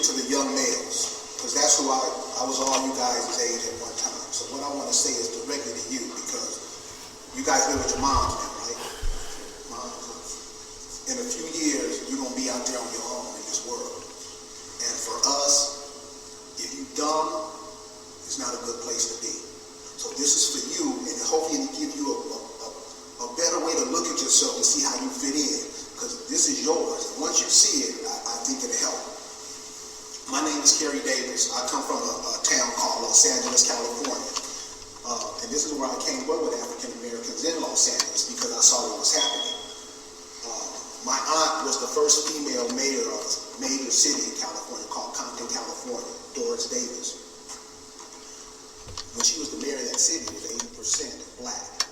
speak to the young males, because that's who I was all you guys' age at one time. So what I want to say is directly to you, because you guys live with your moms now, right? In a few years, you're going to be out there on your own in this world. And for us, if you dumb, it's not a good place to be. So this is for you, and hopefully it give you a better way to look at yourself and see how you fit in, because this is yours. And once you see it, I think it'll help. My name is Kerry Davis. I come from a town called Los Angeles, California. And this is where I came up with African Americans in Los Angeles, because I saw what was happening. My aunt was the first female mayor of a major city in California called Compton, California, Doris Davis. When she was the mayor of that city, it was 80% black.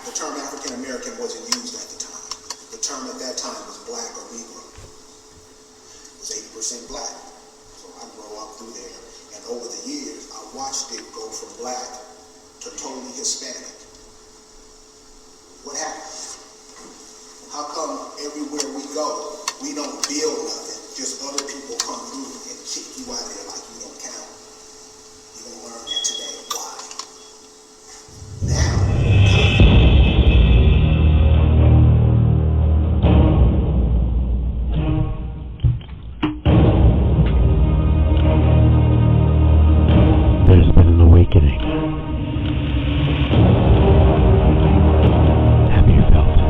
The term African American wasn't used at the time. The term at that time was black or Negro. It was 80% black. So I grew up through there, and over the years, I watched it go from black to totally Hispanic. What happened? How come everywhere we go, we don't build nothing, just other people come through and kick you out of there like you don't count? You're going to learn that today. Why? Now, there's been an awakening. Have you felt it?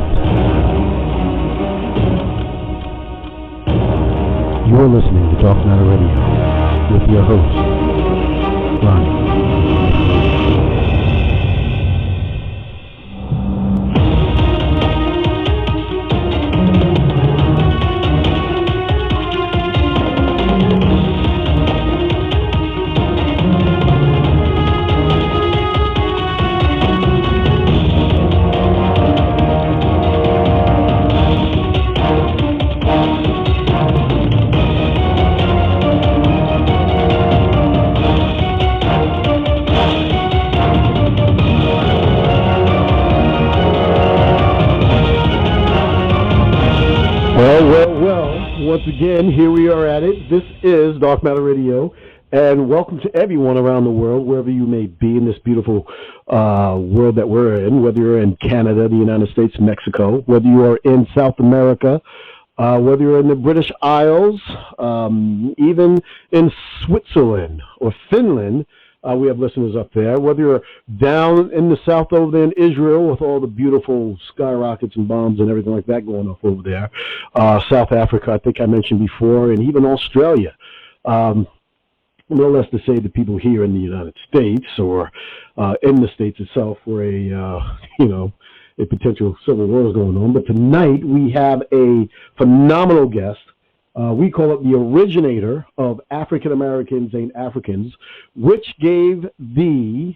You're listening to Dark Matter Radio with your host, Ronnie. Once again, here we are at it. This is Dark Matter Radio, and welcome to everyone around the world, wherever you may be in this beautiful world that we're in, whether you're in Canada, the United States, Mexico, whether you are in South America, whether you're in the British Isles, even in Switzerland or Finland. We have listeners up there, whether you're down in the south over there in Israel with all the beautiful skyrockets and bombs and everything like that going off over there. South Africa, I think I mentioned before, and even Australia. No less to say the people here in the United States or in the States itself where a potential civil war is going on. But tonight we have a phenomenal guest. We call it the originator of African Americans and Africans, which gave the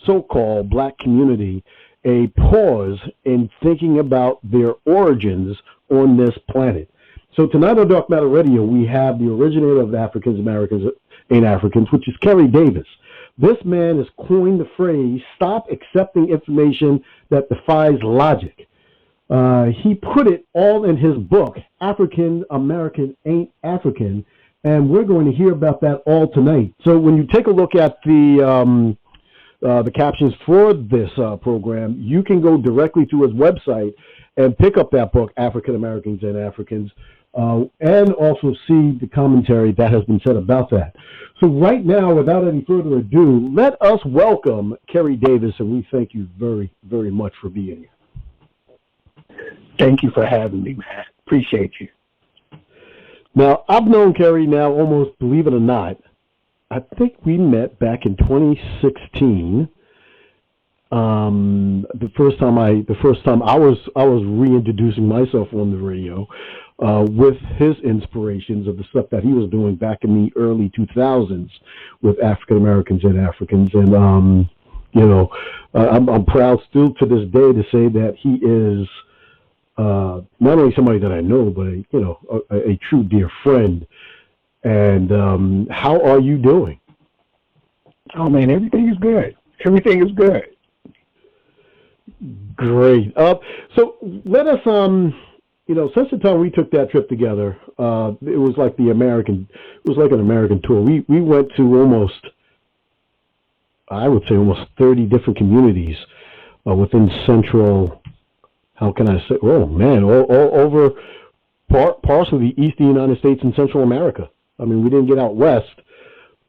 so-called black community a pause in thinking about their origins on this planet. So tonight on Dark Matter Radio, we have the originator of Africans, Americans, and Africans, which is Kerry Davis. This man has coined the phrase, "Stop accepting information that defies logic." He put it all in his book, African American Ain't African, and we're going to hear about that all tonight. So when you take a look at the captions for this program, you can go directly to his website and pick up that book, African Americans and Africans, and also see the commentary that has been said about that. So right now, without any further ado, let us welcome Kerry Davis, and we thank you very, very much for being here. Thank you for having me, man. Appreciate you. Now, I've known Kerry now almost, believe it or not, I think we met back in 2016. The first time I was reintroducing myself on the radio with his inspirations of the stuff that he was doing back in the early 2000s with African Americans and Africans, and I'm proud still to this day to say that he is not only somebody that I know, but a true dear friend. And how are you doing? Oh man, everything is good. Everything is good. Great. So let us since the time we took that trip together, it was like an American tour. We went to I would say almost 30 different communities within central, how can I say, oh man, all over parts of the eastern United States and Central America. I mean, we didn't get out west,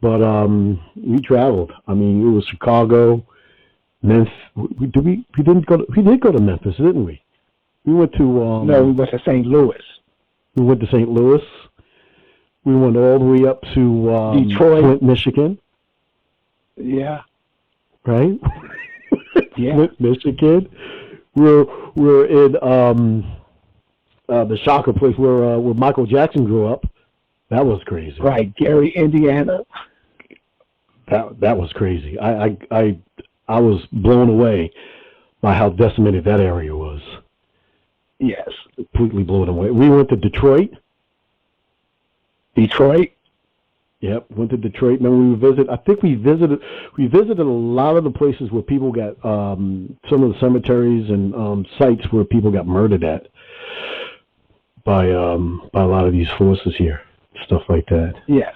but we traveled. I mean, it was Chicago, Memphis. We did go to Memphis, didn't we? We went to no, we went to St. Louis. We went to St. Louis. We went all the way up to Detroit, Flint, Michigan. Yeah. Right? Yeah. Flint, Michigan. We're in the shocker place where Michael Jackson grew up. That was crazy. Right, Gary, Indiana. That was crazy. I was blown away by how decimated that area was. Yes. Completely blown away. We went to Detroit. Yep, went to Detroit. Then I think we visited a lot of the places where people got some of the cemeteries and sites where people got murdered at by a lot of these forces here, stuff like that. Yes.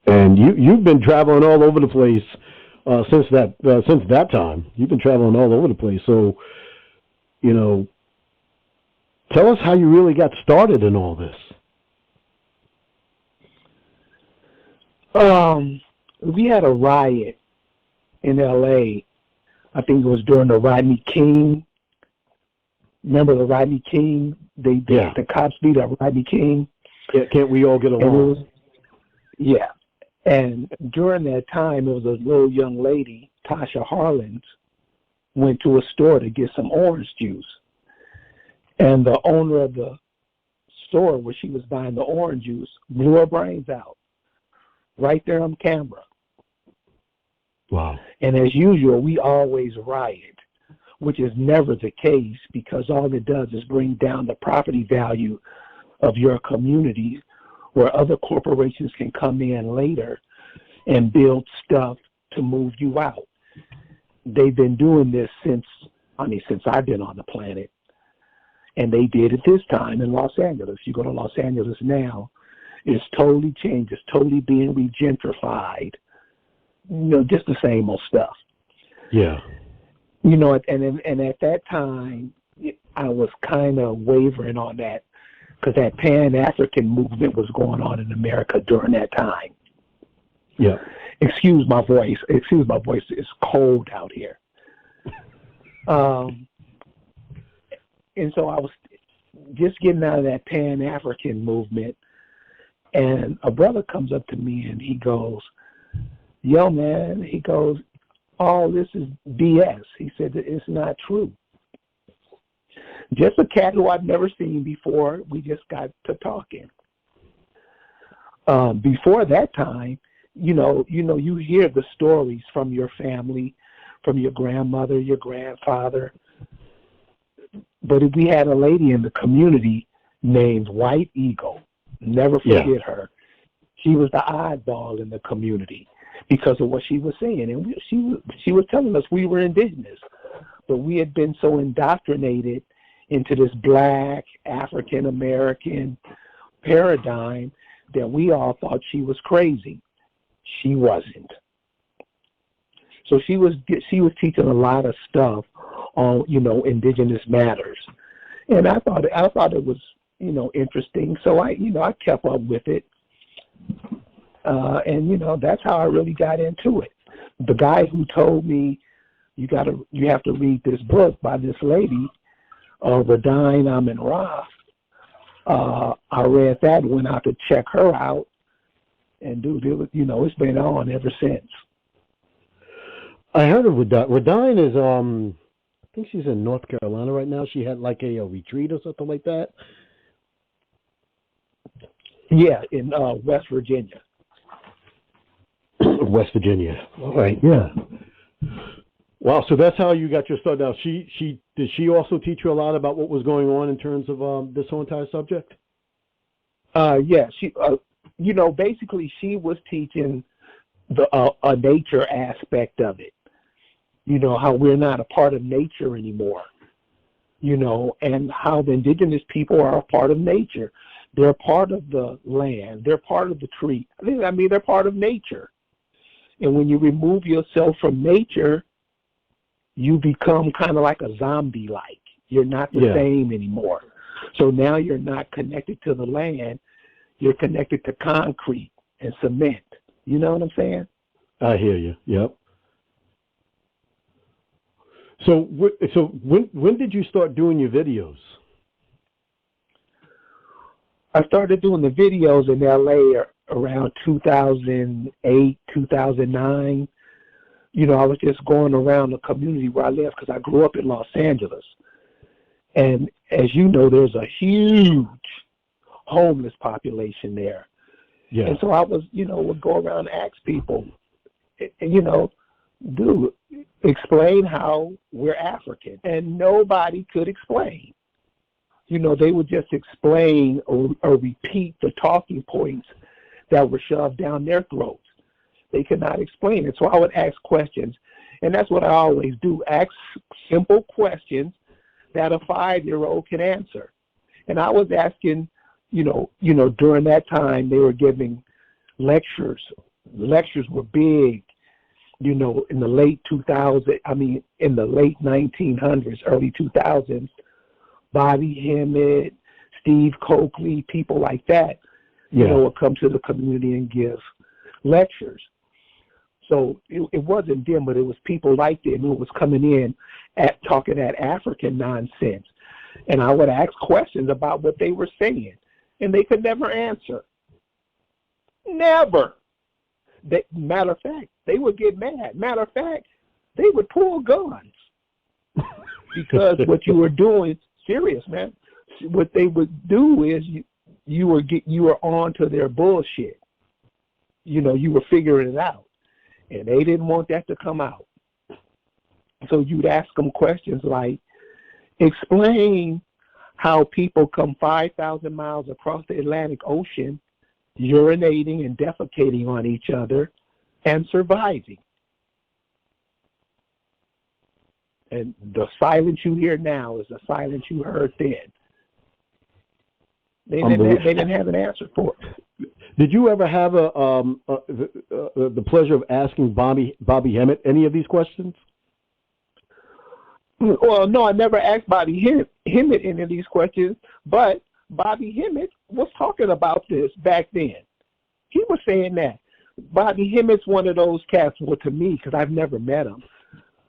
And you've been traveling all over the place since that time. You've been traveling all over the place. So, tell us how you really got started in all this. We had a riot in L.A. I think it was during the Rodney King. Remember the Rodney King? The cops beat up Rodney King. Yeah, can't we all get along? Yeah. And during that time, it was a little young lady, Tasha Harlins, went to a store to get some orange juice. And the owner of the store where she was buying the orange juice blew her brains out right there on camera. Wow. And as usual, we always riot, which is never the case because all it does is bring down the property value of your community where other corporations can come in later and build stuff to move you out. They've been doing this since I've been on the planet. And they did it this time in Los Angeles. You go to Los Angeles now, it's totally changed. It's totally being regentrified. Just the same old stuff. Yeah. And at that time, I was kind of wavering on that because that Pan-African movement was going on in America during that time. Yeah. Excuse my voice. It's cold out here. And so I was just getting out of that Pan-African movement, and a brother comes up to me and he goes, "Yo, man," he goes, "all this is BS." He said that it's not true. Just a cat who I've never seen before. We just got to talking. Before that time, you hear the stories from your family, from your grandmother, your grandfather. But we had a lady in the community named White Eagle. Never forget her. She was the oddball in the community because of what she was saying. And she was telling us we were indigenous. But we had been so indoctrinated into this black, African-American paradigm that we all thought she was crazy. She wasn't. So she was teaching a lot of stuff on, indigenous matters. And I thought it was, interesting. So I kept up with it. And that's how I really got into it. The guy who told me you have to read this book by this lady, Radine Amin Ra. I read that and went out to check her out. And dude, it was, it's been on ever since. I heard of Radine. Radine is, I think she's in North Carolina right now. She had like a retreat or something like that. Yeah, in West Virginia. West Virginia. All right. Yeah. Wow. So that's how you got your start. Now, did she also teach you a lot about what was going on in terms of this whole entire subject? Yeah. She, basically she was teaching a nature aspect of it. How we're not a part of nature anymore. you know, and how the indigenous people are a part of nature. They're part of the land. They're part of the tree. I mean, they're part of nature. And when you remove yourself from nature, you become kind of like a zombie-like. You're not the same anymore. So now you're not connected to the land. You're connected to concrete and cement. You know what I'm saying? I hear you. Yep. So when did you start doing your videos? I started doing the videos in LA around 2008, 2009. You know, I was just going around the community where I live because I grew up in Los Angeles. And as you know, there's a huge homeless population there. Yeah. And so I was, you know, would go around and ask people, you know, dude, explain how we're African. And nobody could explain. You know, they would just explain or repeat the talking points that were shoved down their throats. They could not explain it. So I would ask questions. And that's what I always do, ask simple questions that a 5-year-old can answer. And I was asking, you know, during that time they were giving lectures. Lectures were big, you know, in the late 1900s, early 2000s. Bobby Hemmett, Steve Coakley, people like that, you know, would come to the community and give lectures. So it wasn't them, but it was people like them who was coming in at talking that African nonsense. And I would ask questions about what they were saying, and they could never answer. Never. Matter of fact, they would get mad. Matter of fact, they would pull guns because what you were doing, serious, man. What they would do is you were on to their bullshit. You know, you were figuring it out. And they didn't want that to come out. So you'd ask them questions like, explain how people come 5,000 miles across the Atlantic Ocean, urinating and defecating on each other, and surviving. And the silence you hear now is the silence you heard then. They didn't have an answer for it. Did you ever have the pleasure of asking Bobby Hemmett any of these questions? Well, no, I never asked Bobby Hemmett any of these questions, but Bobby Hemmett was talking about this back then. He was saying that. Bobby Hemmett's one of those cats, well, to me, because I've never met him.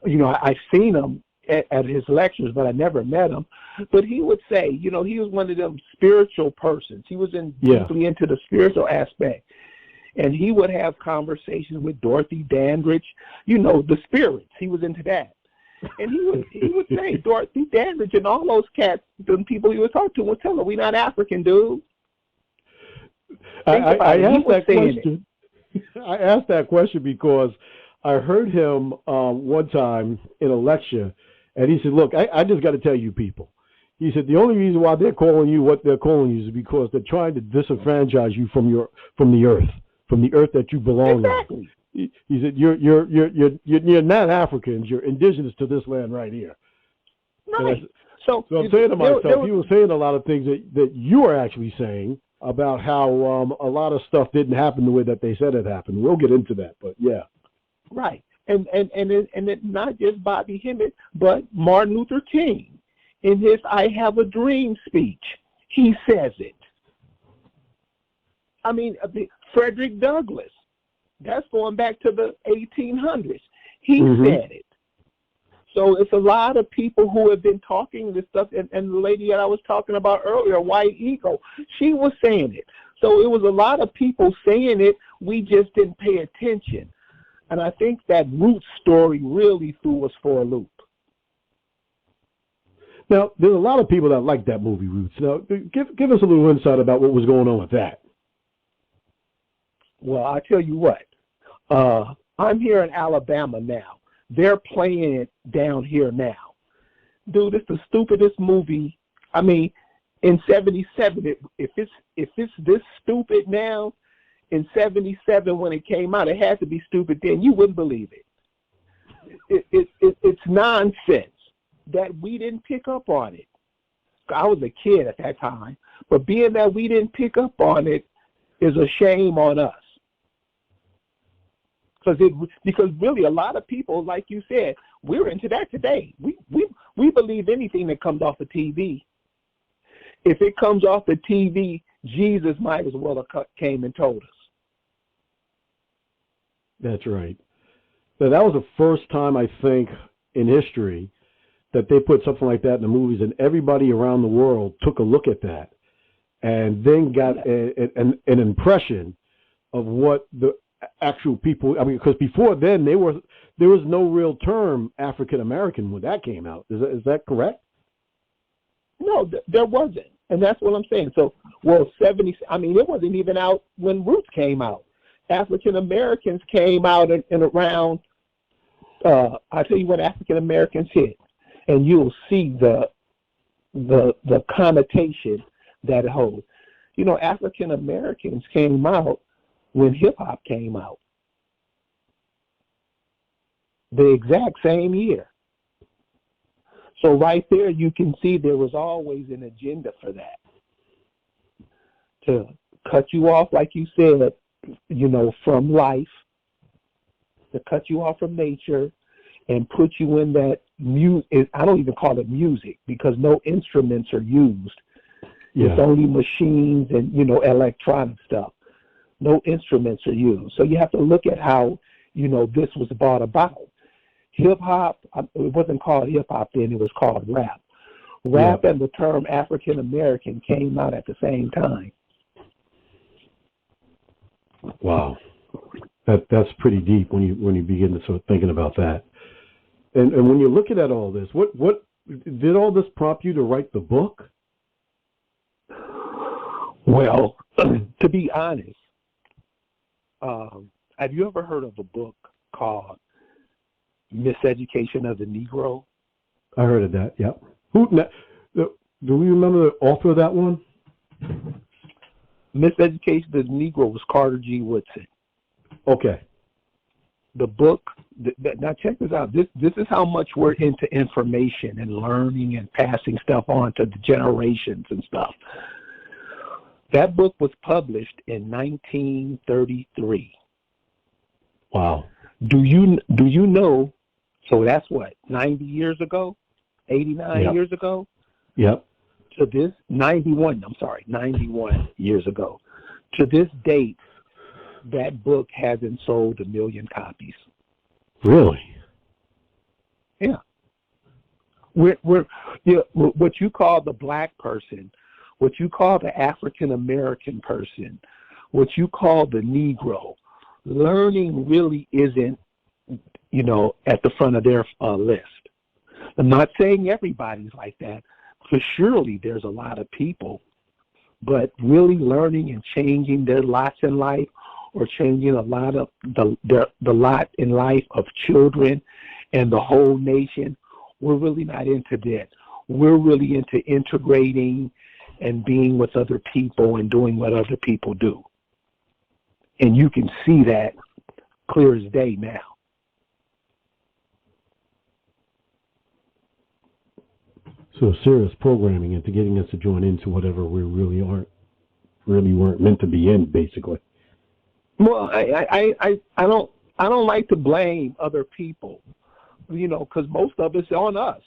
You know, I've seen him at his lectures, but I never met him. But he would say, you know, he was one of them spiritual persons. He was deeply into the spiritual aspect. And he would have conversations with Dorothy Dandridge, you know, the spirits. He was into that. And he would say, Dorothy Dandridge and all those cats, the people he would talk to would tell him, we're not African, dude. I asked that question. I asked that question because I heard him one time in a lecture, and he said, look, I just got to tell you people. He said, the only reason why they're calling you what they're calling you is because they're trying to disenfranchise you from the earth that you belong on. He said, you're not Africans, you're indigenous to this land right here. Right. So I'm saying to myself, he was saying a lot of things that you are actually saying about how a lot of stuff didn't happen the way that they said it happened. We'll get into that, but yeah. Right. And it's not just Bobby Hemmett, but Martin Luther King. In his I Have a Dream speech, he says it. I mean, Frederick Douglass, that's going back to the 1800s. He said it. So it's a lot of people who have been talking this stuff, and the lady that I was talking about earlier, White Eagle, she was saying it. So it was a lot of people saying it, we just didn't pay attention. And I think that Roots story really threw us for a loop. Now, there's a lot of people that like that movie, Roots. Now, give us a little insight about what was going on with that. Well, I tell you what, I'm here in Alabama now. They're playing it down here now. Dude, it's the stupidest movie. I mean, in 77, if it's this stupid now, in 77 when it came out, it had to be stupid then. You wouldn't believe it. It's nonsense. that we didn't pick up on it. I was a kid at that time, but being that we didn't pick up on it is a shame on us. Because really a lot of people, like you said, we're into that today. We believe anything that comes off the TV. If it comes off the TV, Jesus might as well have came and told us. That's right. So that was the first time, I think, in history that they put something like that in the movies, and everybody around the world took a look at that and then got an impression of what the actual people, I mean, because before then there was no real term African American when that came out. Is that correct? No, there wasn't. And that's what I'm saying. So, well, it wasn't even out when Roots came out. African Americans came out in around, I'll tell you what African Americans hit, and you'll see the connotation that it holds. You know, African Americans came out when hip hop came out. The exact same year. So right there you can see there was always an agenda for that. To cut you off, like you said, you know, from life, to cut you off from nature and put you in that I don't even call it music because no instruments are used. Yeah. It's only machines and, you know, electronic stuff. No instruments are used. So you have to look at how, you know, this was brought about. Hip hop, it wasn't called hip hop then, it was called rap. Rap and the term African American came out at the same time. Wow. That's pretty deep when you begin to start thinking about that. And when you're looking at all this, what did all this prompt you to write the book? Well, to be honest, have you ever heard of a book called Miseducation of the Negro? I heard of that, yeah. Do we remember the author of that one? Miseducation of the Negro was Carter G. Woodson. Okay. The book, now check this out. This is how much we're into information and learning and passing stuff on to the generations and stuff. That book was published in 1933. Wow. Do you know, so that's what, 90 years ago? 89 years ago? Yep. To this, 91 years ago. To this date, that book hasn't sold 1 million copies. Really? Yeah. We're what you call the black person, what you call the African American person, what you call the Negro, learning really isn't, you know, at the front of their list. I'm not saying everybody's like that, because surely there's a lot of people, but really learning and changing their lots in life, or changing a lot of the lot in life of children and the whole nation, we're really not into that. We're really into integrating and being with other people and doing what other people do. And you can see that clear as day now. So serious programming into getting us to join into whatever we really weren't meant to be in, basically. Well, I don't like to blame other people, you know, because most of it's on us.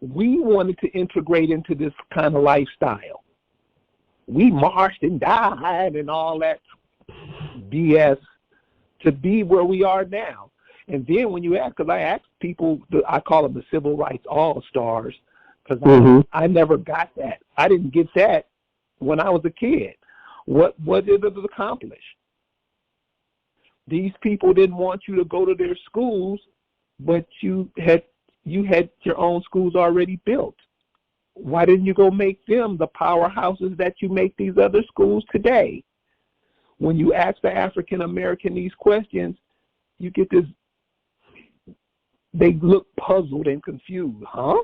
We wanted to integrate into this kind of lifestyle. We marched and died and all that BS to be where we are now. And then when you ask, because I ask people, I call them the civil rights all-stars, because I never got that. I didn't get that when I was a kid. What did it accomplish? These people didn't want you to go to their schools, but you had your own schools already built. Why didn't you go make them the powerhouses that you make these other schools today? When you ask the African American these questions, you get this, they look puzzled and confused. Huh?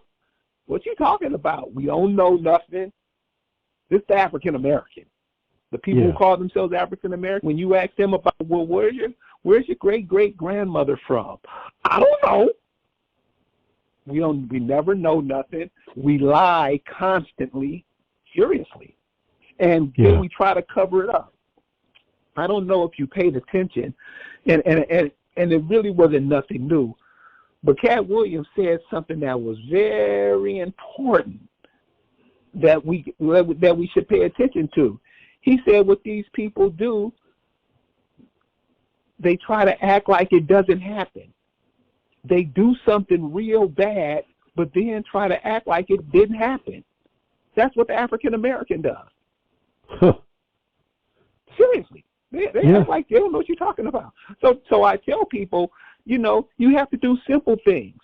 What you talking about? We don't know nothing. This is the African American. The people who call themselves African American, when you ask them about, well, where's your great great grandmother from? I don't know. We never know nothing. We lie constantly, furiously, and then we try to cover it up. I don't know if you paid attention, and it really wasn't nothing new, but Cat Williams said something that was very important that we should pay attention to. He said what these people do, they try to act like it doesn't happen. They do something real bad, but then try to act like it didn't happen. That's what the African American does. Huh. Seriously. They act like they don't know what you're talking about. So I tell people, you have to do simple things.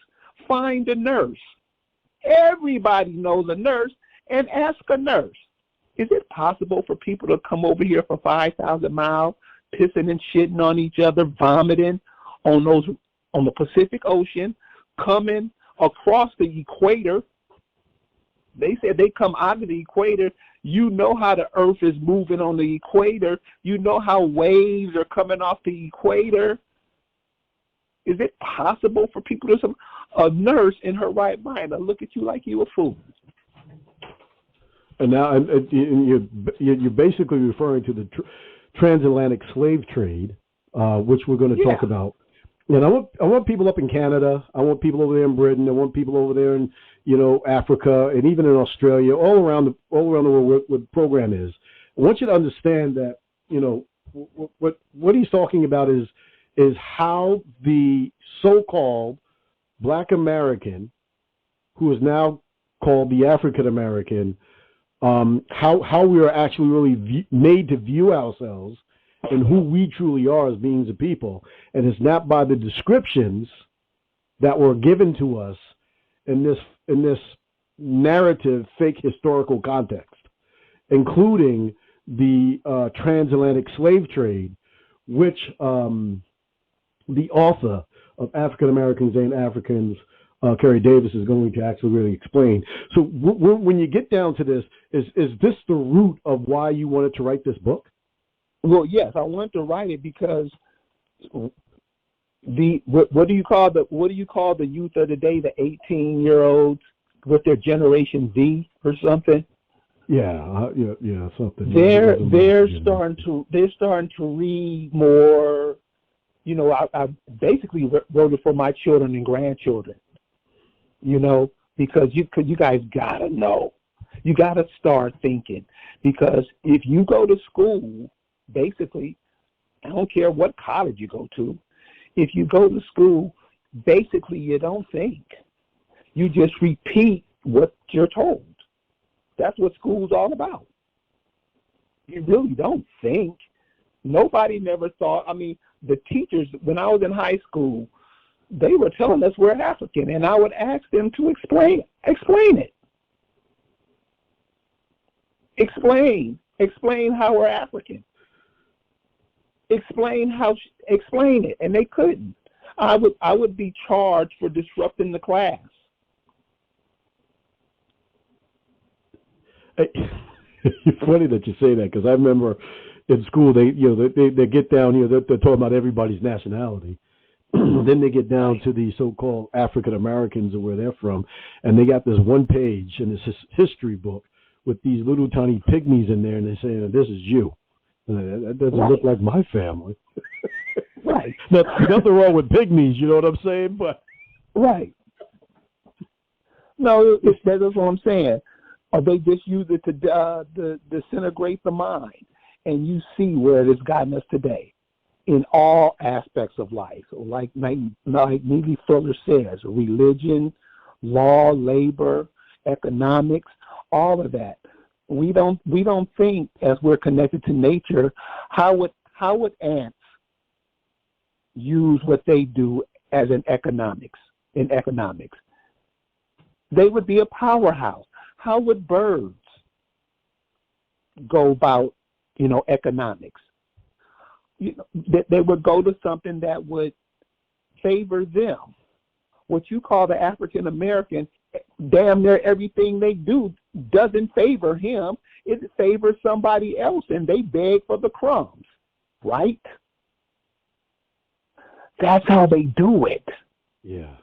Find a nurse. Everybody knows a nurse, and ask a nurse. Is it possible for people to come over here for 5,000 miles, pissing and shitting on each other, vomiting on the Pacific Ocean, coming across the equator? They said they come out of the equator. You know how the earth is moving on the equator. You know how waves are coming off the equator. Is it possible for people to, a nurse in her right mind, to look at you like you a fool? And now you're basically referring to the transatlantic slave trade, which we're going to talk about. And I want people up in Canada. I want people over there in Britain. I want people over there in Africa, and even in Australia, all around the world where the program is. I want you to understand that what he's talking about is how the so-called Black American, who is now called the African American, how we are actually really made to view ourselves and who we truly are as beings of people, and it's not by the descriptions that were given to us in this narrative, fake historical context, including the transatlantic slave trade, which the author of African Americans and Africans, Kerry Davis, is going to actually really explain. So when you get down to this, is this the root of why you wanted to write this book? Well, yes, I wanted to write it because what do you call the youth of the day, the 18-year-olds with their Generation Z or something? Yeah, something. They're starting to read more. I basically wrote it for my children and grandchildren. Because you guys gotta know. You gotta start thinking, because if you go to school, basically, I don't care what college you go to, if you go to school, basically you don't think. You just repeat what you're told. That's what school's all about. You really don't think. Nobody never thought, the teachers, when I was in high school, they were telling us we're African, and I would ask them to explain it. Explain how we're African. Explain it, and they couldn't. I would be charged for disrupting the class. It's funny that you say that, because I remember in school they get down, they're talking about everybody's nationality. Then they get down to the so-called African Americans and where they're from, and they got this one page in this history book with these little tiny pygmies in there, and they say, "This is you." That doesn't look like my family. Right. Nothing wrong with pygmies, you know what I'm saying? But right. No, that's what I'm saying. Or they just use it to disintegrate the mind, and you see where it has gotten us today. In all aspects of life, like Neely Fuller says, religion, law, labor, economics, all of that. We don't think, as we're connected to nature, how would ants use what they do as in economics? They would be a powerhouse. How would birds go about, economics? They would go to something that would favor them. What you call the African American, damn near everything they do doesn't favor him. It favors somebody else, and they beg for the crumbs, right? That's how they do it. Yeah.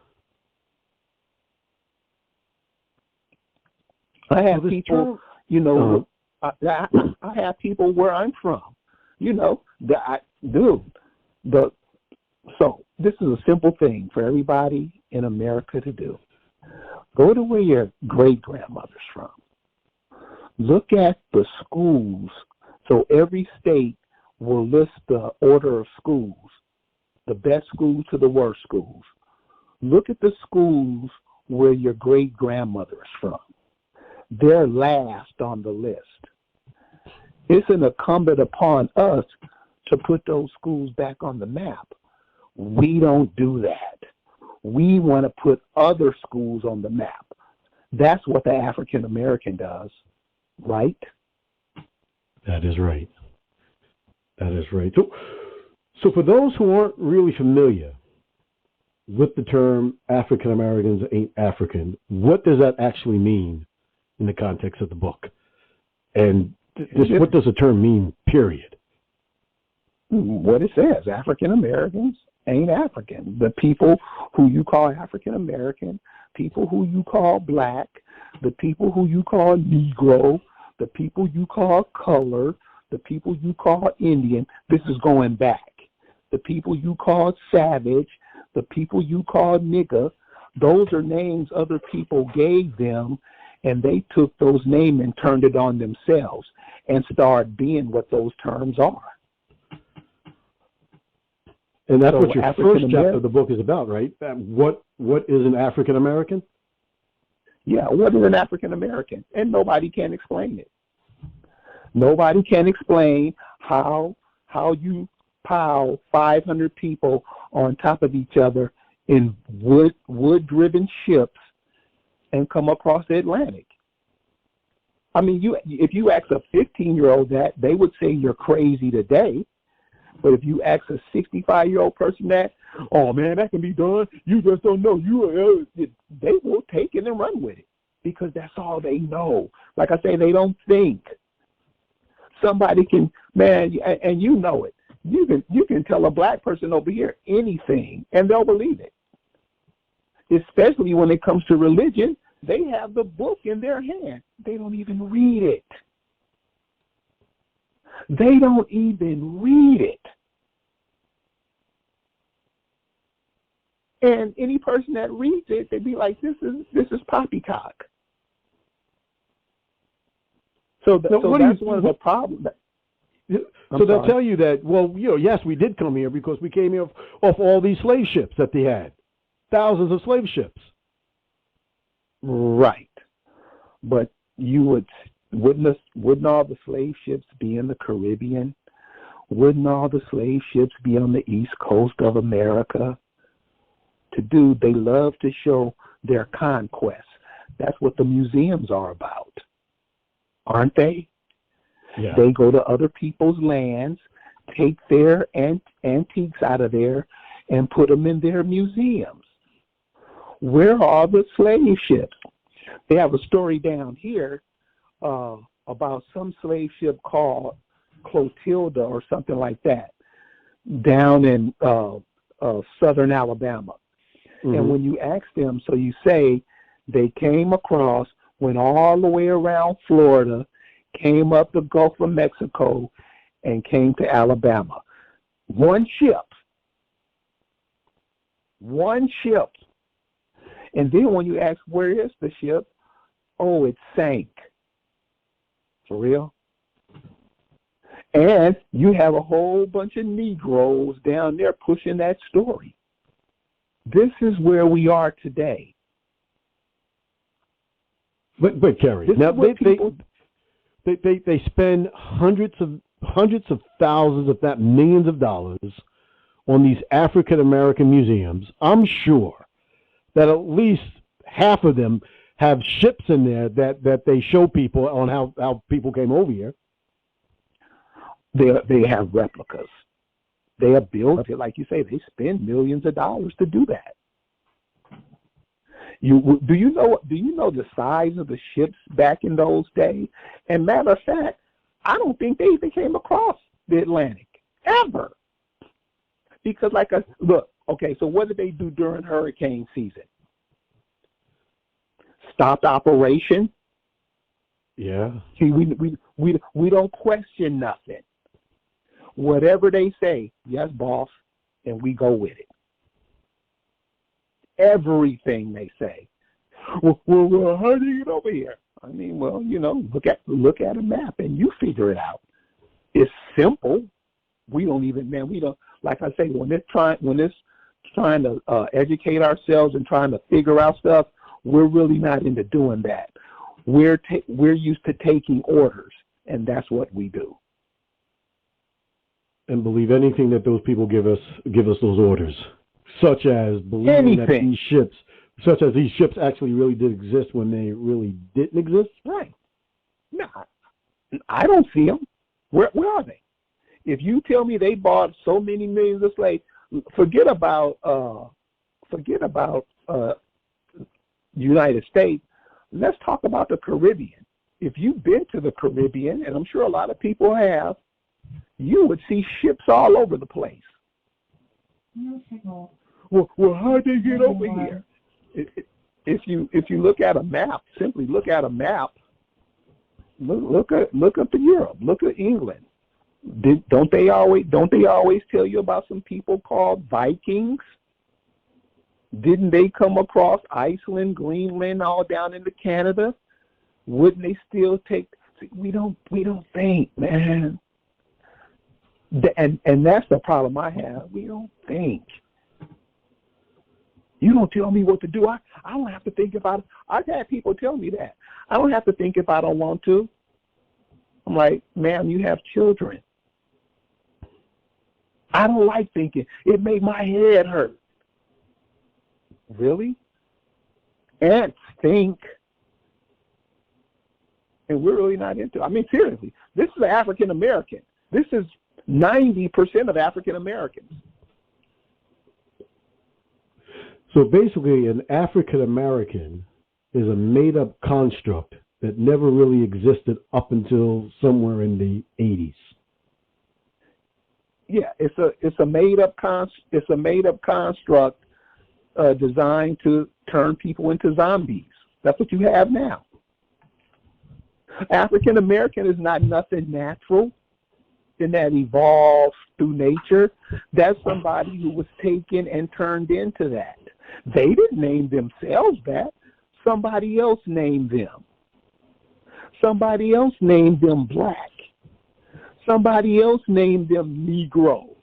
I have people, you know, I have people where I'm from, you know, so this is a simple thing for everybody in America to do. Go to where your great-grandmother's from. Look at the schools. So every state will list the order of schools, the best schools to the worst schools. Look at the schools where your great-grandmother is from. They're last on the list. It's incumbent upon us to put those schools back on the map. We don't do that. We want to put other schools on the map. That's what the African American does, right? That is right. That is right. So for those who aren't really familiar with the term African Americans ain't African, what does that actually mean in the context of the book? And what does the term mean, period? What it says, African Americans ain't African. The people who you call African American, people who you call black, the people who you call Negro, the people you call color, the people you call Indian, this is going back. The people you call savage, the people you call nigger, those are names other people gave them, and they took those names and turned it on themselves and started being what those terms are. And that's what your first chapter of the book is about, right? What is an African American? Yeah, what is an African American? And nobody can explain it. Nobody can explain how you pile 500 people on top of each other in wood-driven ships and come across the Atlantic. I mean, if you ask a 15-year-old that, they would say you're crazy today. But if you ask a 65-year-old person that, oh man, that can be done, you just don't know. They will take it and run with it because that's all they know. Like I say, they don't think. Somebody can, man, and you know it. You can tell a black person over here anything, and they'll believe it. Especially when it comes to religion, they have the book in their hand. They don't even read it. They don't even read it. And any person that reads it, they'd be like, this is poppycock. So that's one of the problems. So they'll tell you that, well, yes, we did come here because we came here off all these slave ships that they had. Thousands of slave ships. Right. But wouldn't all the slave ships be in the Caribbean? Wouldn't all the slave ships be on the east coast of America? They love to show their conquests. That's what the museums are about, aren't they? Yeah. They go to other people's lands, take their antiques out of there, and put them in their museums. Where are the slave ships? They have a story down here about some slave ship called Clotilda or something like that down in southern Alabama. Mm-hmm. And when you ask them, so you say they came across, went all the way around Florida, came up the Gulf of Mexico, and came to Alabama. One ship. And then when you ask, where is the ship? Oh, it sank. For real? And you have a whole bunch of Negroes down there pushing that story. This is where we are today. But Kerry, now they spend hundreds of thousands, if not millions of dollars on these African American museums. I'm sure that at least half of them have ships in there that they show people on how people came over here. They have replicas. They are built, like you say, they spend millions of dollars to do that. Do you know the size of the ships back in those days? And matter of fact, I don't think they even came across the Atlantic ever. Because so what did they do during hurricane season? Stopped operation, Yeah. See, we don't question nothing. Whatever they say, yes, boss, and we go with it. Everything they say. Well, how do you get over here? I mean, well, look at a map and you figure it out. It's simple. We don't, like I say, when it's trying to educate ourselves and trying to figure out stuff, we're really not into doing that. We're used to taking orders, and that's what we do. And believe anything that those people give us those orders, such as believing that these ships actually really did exist when they really didn't exist. Right. No, I don't see them. Where are they? If you tell me they bought so many millions of slaves, forget about United States. Let's talk about the Caribbean. If you've been to the Caribbean, and I'm sure a lot of people have, you would see ships all over the place. Well, how'd they get over here? If you look at a map, simply look at a map. Look up in Europe. Look at England. Don't they always tell you about some people called Vikings? Didn't they come across Iceland, Greenland, all down into Canada? Wouldn't they still take? We don't think, man. And that's the problem I have. We don't think. You don't tell me what to do. I don't have to think about it. I've had people tell me that. I don't have to think if I don't want to. I'm like, ma'am, you have children. I don't like thinking. It made my head hurt. Really? Ants think. And we're really not into it. I mean, seriously, this is African American. This is 90% of African Americans. So basically, an African American is a made-up construct that never really existed up until somewhere in the 80s. Yeah, it's a made-up construct designed to turn people into zombies. That's what you have now. African American is not nothing natural and that evolved through nature. That's somebody who was taken and turned into that. They didn't name themselves that. Somebody else named them. Somebody else named them black. Somebody else named them Negro.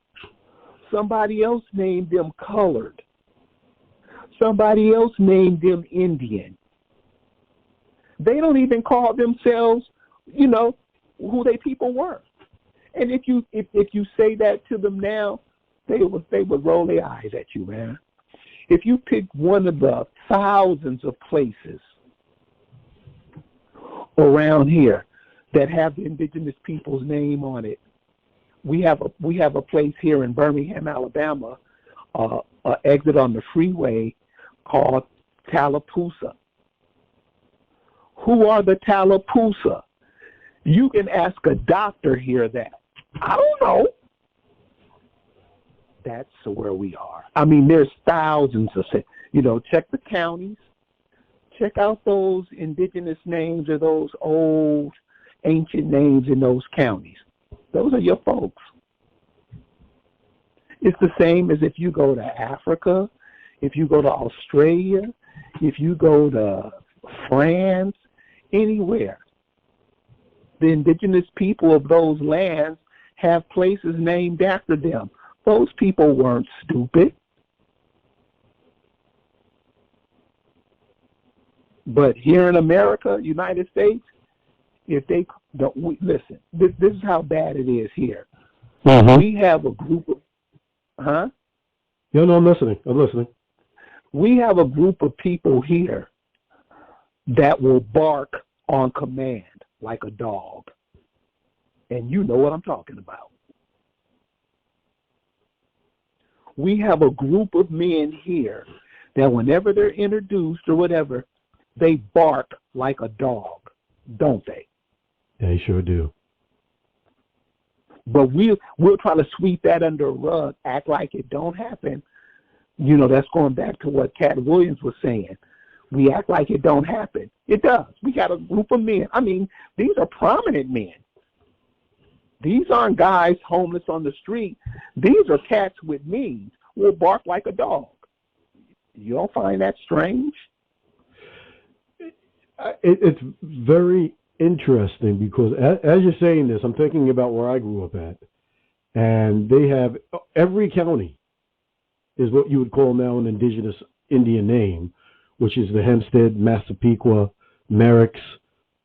Somebody else named them colored. Somebody else named them Indian. They don't even call themselves, who they people were. And if you say that to them now, they would roll their eyes at you, man. If you pick one of the thousands of places around here that have the indigenous people's name on it, we have a place here in Birmingham, Alabama, exit on the freeway called Tallapoosa. Who are the Tallapoosa? You can ask a doctor here that. I don't know. That's where we are. I mean, there's thousands of, check the counties. Check out those indigenous names or those old ancient names in those counties. Those are your folks. It's the same as if you go to Africa, if you go to Australia, if you go to France, anywhere. The indigenous people of those lands have places named after them. Those people weren't stupid. But here in America, United States, if they don't listen, this is how bad it is here. Mm-hmm. We have a group of, Yeah, no, I'm listening. We have a group of people here that will bark on command like a dog. And you know what I'm talking about. We have a group of men here that whenever they're introduced or whatever, they bark like a dog, don't they? They sure do. But we'll try to sweep that under a rug, act like it don't happen. That's going back to what Cat Williams was saying. We act like it don't happen. It does. We got a group of men. I mean, these are prominent men. These aren't guys homeless on the street. These are cats with knees who will bark like a dog. You don't find that strange? It's very interesting because as you're saying this, I'm thinking about where I grew up at. And they have, every county is what you would call now an indigenous Indian name, which is the Hempstead, Massapequa, Merricks,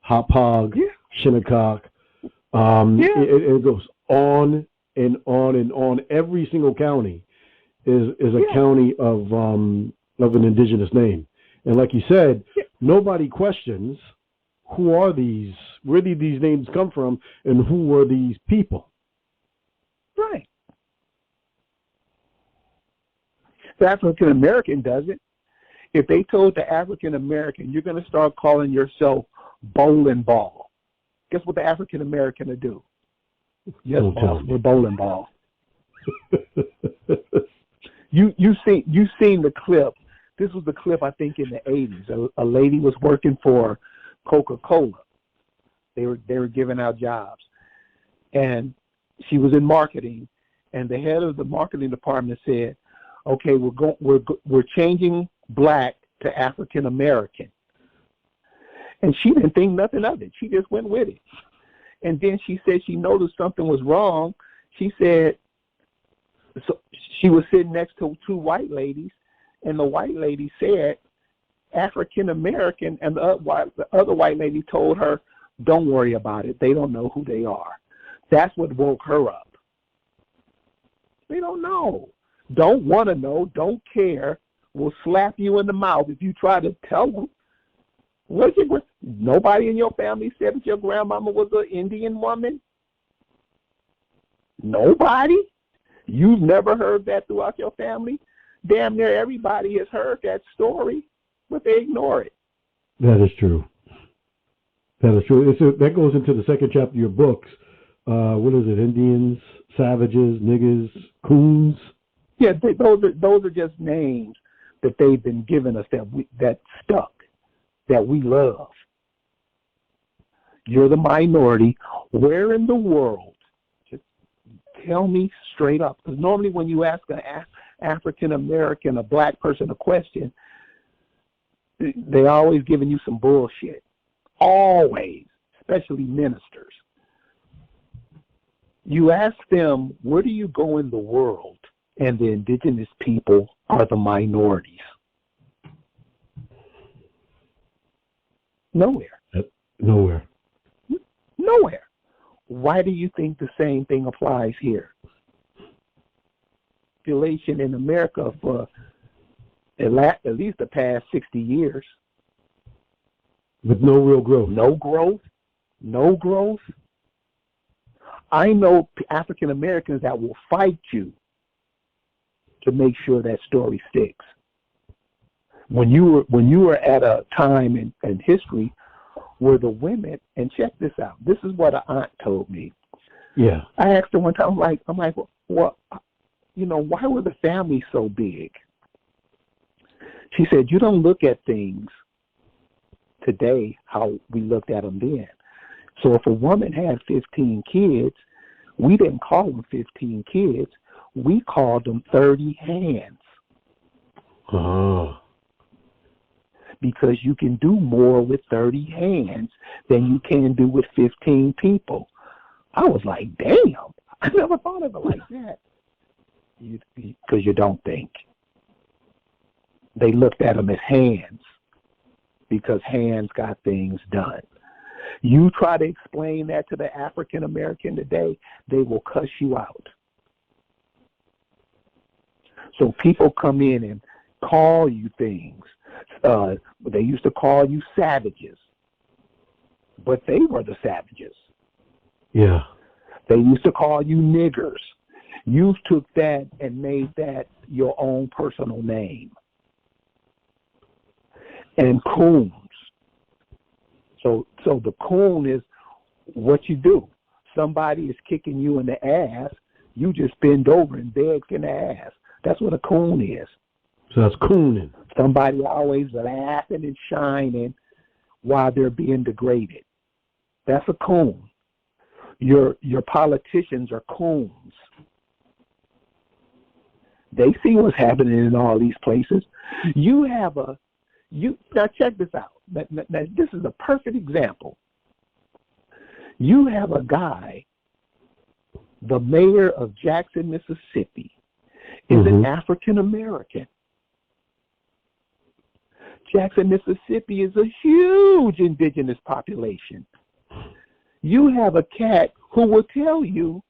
Hauppauge, Shinnecock. It goes on and on and on. Every single county is a county of an indigenous name. And like you said, nobody questions who are these, where did these names come from, and who were these people. Right. The African American does it. If they told the African American, you're going to start calling yourself bowling ball, guess what the African American will do? Yes, boss, we're bowling ball. You seen the clip. This was the clip, I think, in the 80s. A lady was working for Coca-Cola. They were giving out jobs. And she was in marketing, and the head of the marketing department said, okay, we're changing black to African American. And she didn't think nothing of it. She just went with it. And then she said she noticed something was wrong. She said, so she was sitting next to two white ladies, and the white lady said African American, and the other white lady told her, don't worry about it. They don't know who they are. That's what woke her up. They don't know. Don't want to know. Don't care. Will slap you in the mouth if you try to tell them. Nobody in your family said that your grandmama was an Indian woman? Nobody? You've never heard that throughout your family? Damn near everybody has heard that story, but they ignore it. That is true. That is true. That goes into the second chapter of your books. What is it? Indians, savages, niggas, coons? Yeah, those are just names that they've been giving us that stuck, that we love. You're the minority. Where in the world? Just tell me straight up. Because normally when you ask an African American, a black person, a question, they always giving you some bullshit. Always, especially ministers. You ask them, where do you go in the world? And the indigenous people are the minorities. Nowhere. Nowhere. Nowhere. Why do you think the same thing applies here? Population in America for at least the past 60 years. With no real growth. No growth. No growth. I know African Americans that will fight you to make sure that story sticks. When you were at a time in history where the women, and check this out, this is what an aunt told me. Yeah. I asked her one time, I'm like, well, why were the families so big? She said, you don't look at things today how we looked at them then. So if a woman had 15 kids, we didn't call them 15 kids. We called them 30 hands. Oh. Because you can do more with 30 hands than you can do with 15 people. I was like, damn, I never thought of it like that. Because you don't think. They looked at them as hands because hands got things done. You try to explain that to the African American today, they will cuss you out. So people come in and call you things. They used to call you savages, but they were the savages. Yeah. They used to call you niggers. You took that and made that your own personal name. And coons. So the coon is what you do. Somebody is kicking you in the ass, you just bend over and beg for the ass. That's what a coon is. So that's cooning. Somebody always laughing and shining while they're being degraded. That's a coon. Your politicians are coons. They see what's happening in all these places. Now check this out. Now, this is a perfect example. You have a guy, the mayor of Jackson, Mississippi, is an African American. Jackson, Mississippi is a huge indigenous population. You have a cat who will tell you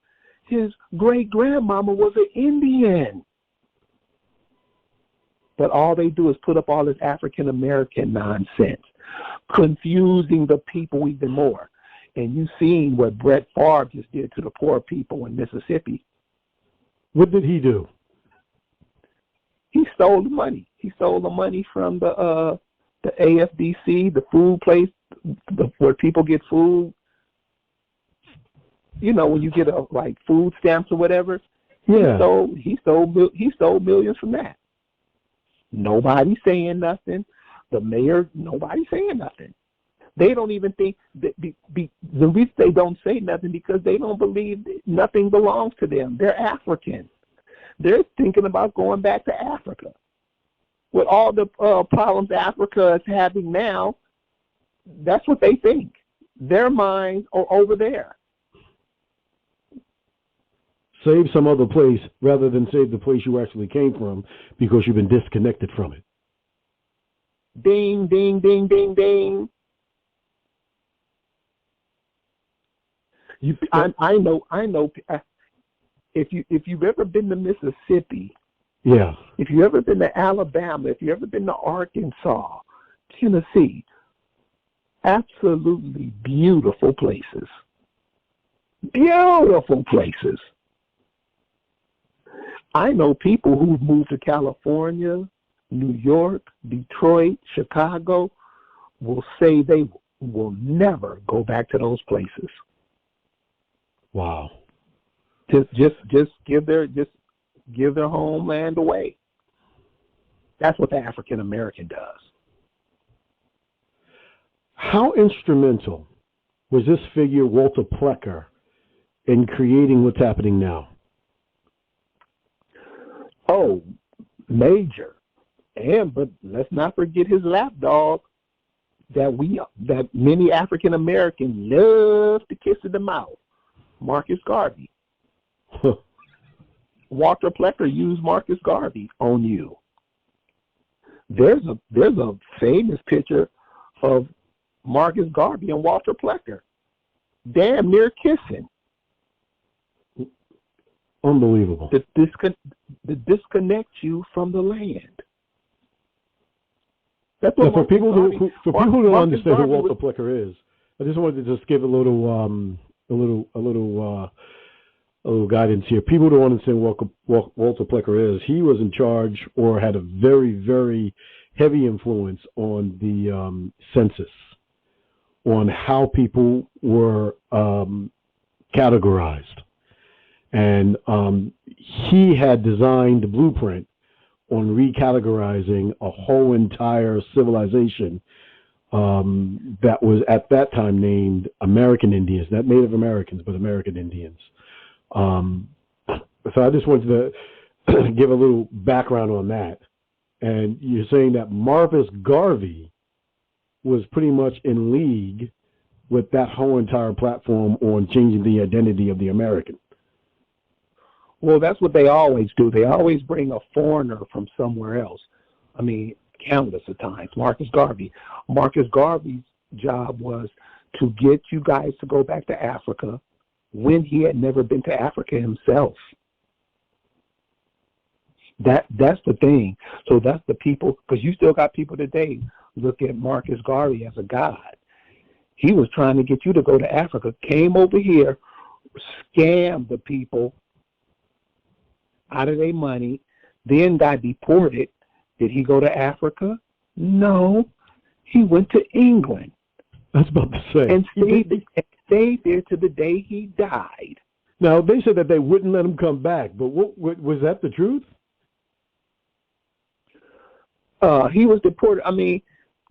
his great-grandmama was an Indian. But all they do is put up all this African-American nonsense, confusing the people even more. And you've seen what Brett Favre just did to the poor people in Mississippi. What did he do? He stole the money. He stole the money from the AFDC, the food place, where people get food. You know, when you get like food stamps or whatever. Yeah. He stole millions from that. Nobody saying nothing. The mayor, nobody saying nothing. They don't even think that the reason they don't say nothing because they don't believe nothing belongs to them. They're African. They're thinking about going back to Africa. With all the problems Africa is having now, that's what they think. Their minds are over there. Save some other place rather than save the place you actually came from because you've been disconnected from it. Ding, ding, ding, ding, ding. I know. If you've ever been to Mississippi, yeah. If you've ever been to Alabama, if you've ever been to Arkansas, Tennessee, absolutely beautiful places. Beautiful places. I know people who've moved to California, New York, Detroit, Chicago, will say they will never go back to those places. Wow. Just give their homeland away. That's what the African American does. How instrumental was this figure, Walter Plecker, in creating what's happening now? Oh, major. But let's not forget his lapdog that many African Americans love to kiss in the mouth, Marcus Garvey. Walter Plecker used Marcus Garvey on you. There's a famous picture of Marcus Garvey and Walter Plecker, damn near kissing. Unbelievable. To disconnect you from the land. That's what for people who don't understand who Walter Plecker is, I just wanted to just give a little guidance here. People don't understand what Walter Plecker is. He was in charge or had a very, very heavy influence on the census, on how people were categorized. And he had designed the blueprint on recategorizing a whole entire civilization that was at that time named American Indians, not Native Americans, but American Indians. So I just wanted to give a little background on that. And you're saying that Marcus Garvey was pretty much in league with that whole entire platform on changing the identity of the American. Well, that's what they always do. They always bring a foreigner from somewhere else. I mean, countless of times. Marcus Garvey. Marcus Garvey's job was to get you guys to go back to Africa when he had never been to Africa himself. That's the thing. So that's the people, because you still got people today look at Marcus Garvey as a god. He was trying to get you to go to Africa, came over here, scammed the people out of their money, then got deported. Did he go to Africa? No. He went to England. I was about to say. And stayed there to the day he died. Now, they said that they wouldn't let him come back, but what was that the truth? He was deported. I mean,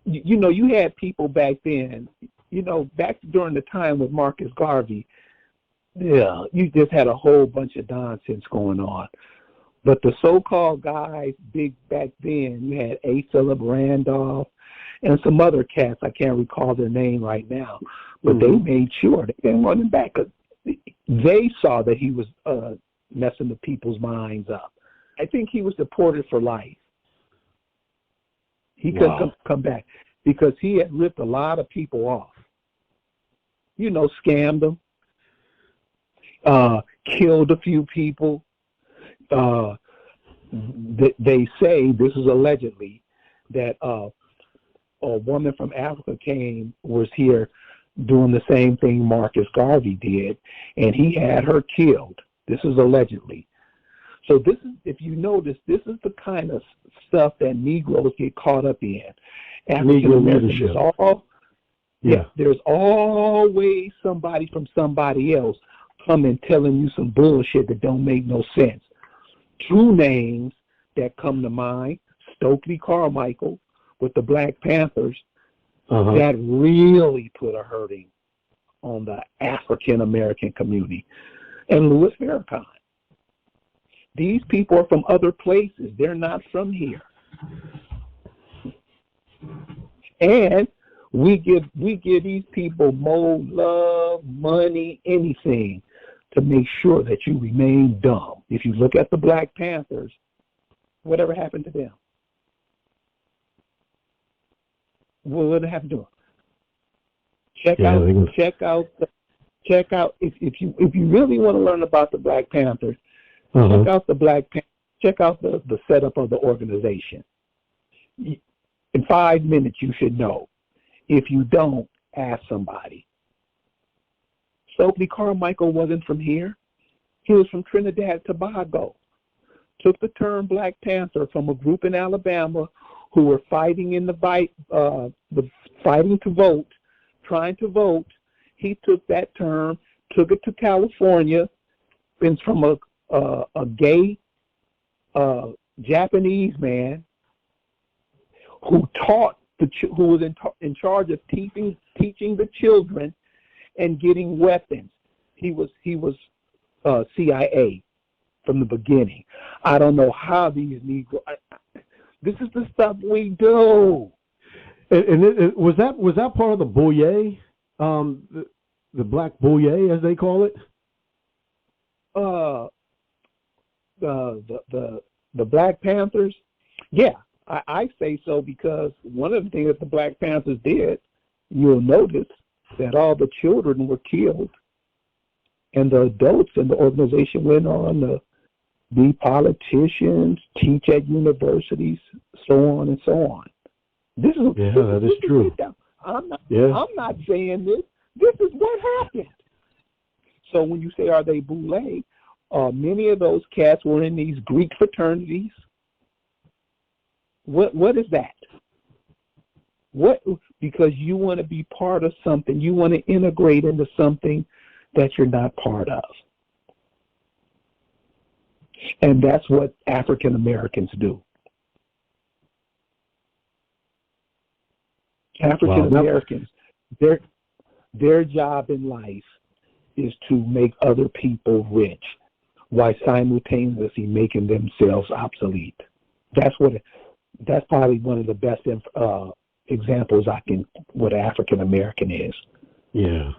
you know, you had people back then, you know, back during the time with Marcus Garvey, yeah, you just had a whole bunch of nonsense going on. But the so-called guys big back then, you had A. Philip Randolph and some other cats, I can't recall their name right now, but they made sure they didn't want him back. They saw that he was messing the people's minds up. I think he was deported for life. He couldn't come back because he had ripped a lot of people off. You know, scammed them, killed a few people. They say, this is allegedly, that a woman from Africa was here doing the same thing Marcus Garvey did, and he had her killed. This is allegedly. So this is, if you notice, this is the kind of stuff that Negroes get caught up in. African Americans, there's always somebody from somebody else coming telling you some bullshit that don't make no sense. Two names that come to mind: Stokely Carmichael with the Black Panthers, that really put a hurting on the African American community, and Louis Farrakhan. These people are from other places. They're not from here. And we give these people more love, money, anything to make sure that you remain dumb. If you look at the Black Panthers, whatever happened to them? What happened to them? Check out. If you really want to learn about the Black Panthers, check out the check out the setup of the organization. In 5 minutes, you should know. If you don't, ask somebody. Stokely Carmichael wasn't from here. He was from Trinidad and Tobago. Took the term Black Panther from a group in Alabama who were fighting in fighting to vote, trying to vote. He took that term, took it to California, and from a gay Japanese man who taught who was in charge of teaching the children and getting weapons. He was CIA from the beginning. I don't know how these Negro. This is the stuff we do. And was that part of the Boye, the Black Boye as they call it? The Black Panthers, yeah. I say so because one of the things that the Black Panthers did, you'll notice that all the children were killed, and the adults in the organization went on to be politicians, teach at universities, so on and so on. That is true. I'm not saying this. This is what happened. So when you say, are they boule? Many of those cats were in these Greek fraternities. What is that? Because you want to be part of something, you want to integrate into something that you're not part of. And that's what African Americans do. African Americans, their job in life is to make other people rich while simultaneously making themselves obsolete. That's probably one of the best examples what African American is. Yeah.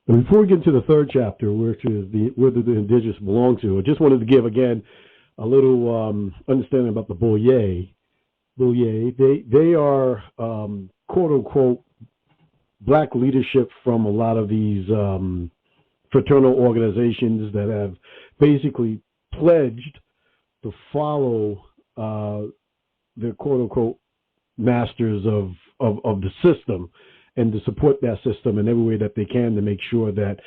And before we get to the third chapter, which is where the Indigenous belong to, I just wanted to give again a little understanding about the Boye. They are quote unquote black leadership from a lot of these fraternal organizations that have basically pledged to follow the quote unquote masters of the system and to support that system in every way that they can to make sure that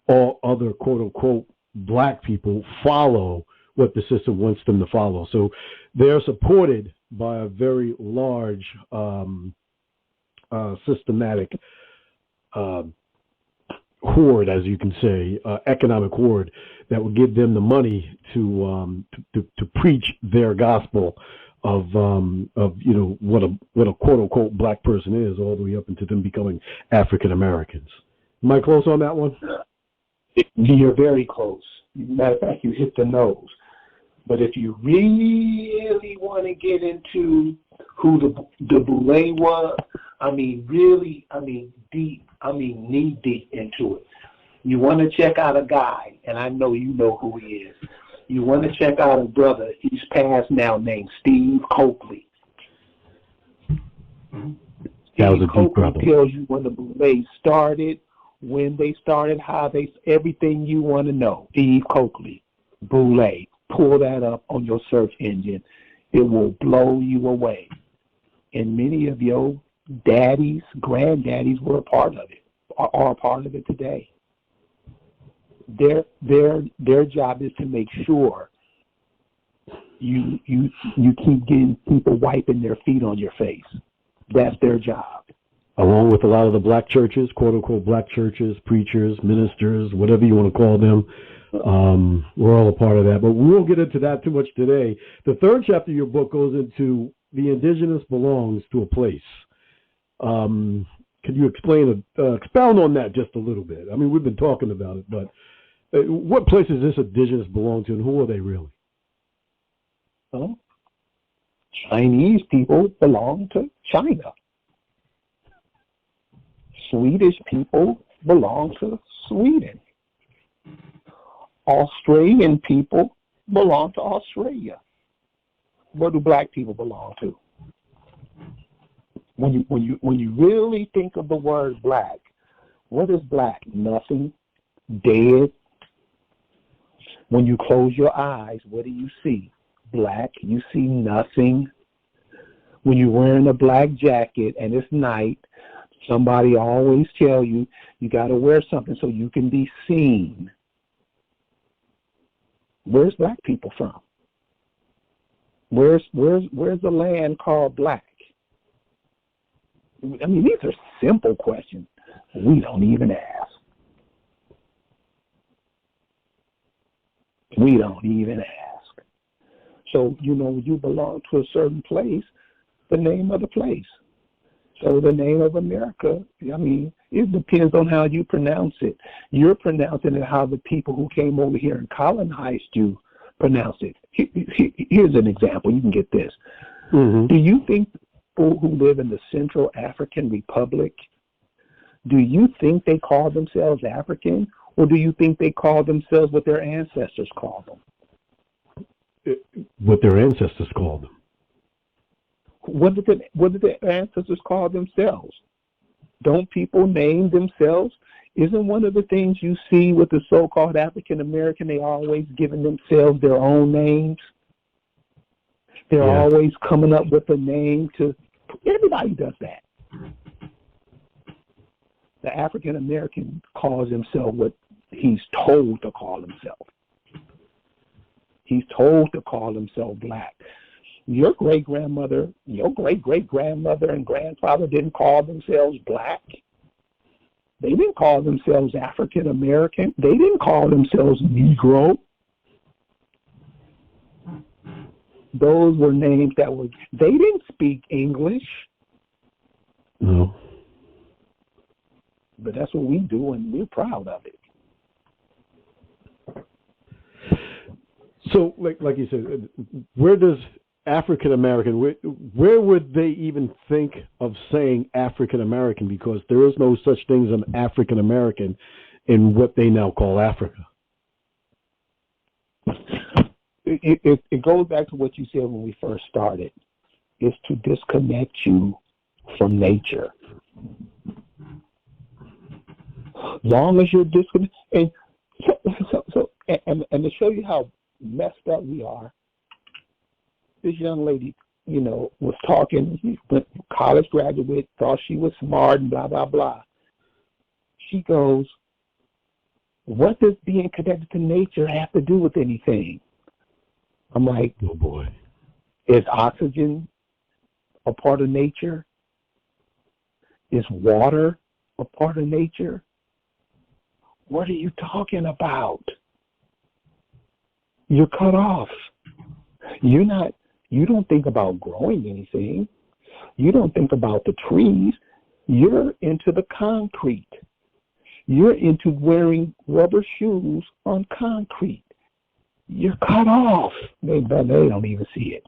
all other quote unquote black people follow what the system wants them to follow. So they're supported by a very large systematic horde, as you can say, economic horde that will give them the money to preach their gospel what a quote unquote black person is, all the way up into them becoming African Americans. Am I close on that one? You're very close. Matter of fact, you hit the nose. But if you really want to get into who the Boule was, knee deep into it. You want to check out a guy, and I know you know who he is. You want to check out a brother, he's passed now, named Steve Coakley. That was Steve a deep Coakley brother. tells you when the Boule started, when they started, everything you want to know. Steve Coakley, Boule. Pull that up on your search engine. It will blow you away. And many of your daddies, granddaddies were a part of it, are a part of it today. Their job is to make sure you keep getting people wiping their feet on your face. That's their job. Along with a lot of the black churches, quote unquote black churches, preachers, ministers, whatever you want to call them. We're all a part of that, but we won't get into that too much today. The third chapter of your book goes into the indigenous belongs to a place. Can you expound on that just a little bit? I mean, we've been talking about it, but what place does this indigenous belong to, and who are they really? Well, Chinese people belong to China. Swedish people belong to Sweden. Australian people belong to Australia. What do black people belong to? When you really think of the word black, what is black? Nothing. Dead. When you close your eyes, what do you see? Black. You see nothing. When you're wearing a black jacket and it's night, somebody always tell you got to wear something so you can be seen. Where's black people from? Where's the land called black? I mean, these are simple questions. We don't even ask. We don't even ask. So, you belong to a certain place, the name of the place. So the name of America, it depends on how you pronounce it. You're pronouncing it how the people who came over here and colonized you pronounce it. Here's an example. You can get this. Mm-hmm. Do you think people who live in the Central African Republic, do you think they call themselves African, or do you think they call themselves what their ancestors called them? What their ancestors called them. What did their ancestors call themselves? Don't people name themselves? Isn't one of the things you see with the so-called African American, they always giving themselves their own names? They're always coming up with a name to, everybody does that. The African American calls himself what he's told to call himself. He's told to call himself black. Your great-grandmother, your great-great-grandmother and grandfather didn't call themselves black. They didn't call themselves African American. They didn't call themselves Negro. Those were names they didn't speak English. No. But that's what we do, and we're proud of it. So, like you said, where does African American, where would they even think of saying African American? Because there is no such thing as an African American in what they now call Africa. It goes back to what you said when we first started. It's to disconnect you from nature. Long as you're disconnected, and to show you how messed up we are, this young lady, was talking, college graduate, thought she was smart and blah, blah, blah. She goes, what does being connected to nature have to do with anything? I'm like, oh boy. Is oxygen a part of nature? Is water a part of nature? What are you talking about? You're cut off. You're not You don't think about growing anything. You don't think about the trees. You're into the concrete. You're into wearing rubber shoes on concrete. You're cut off. They don't even see it.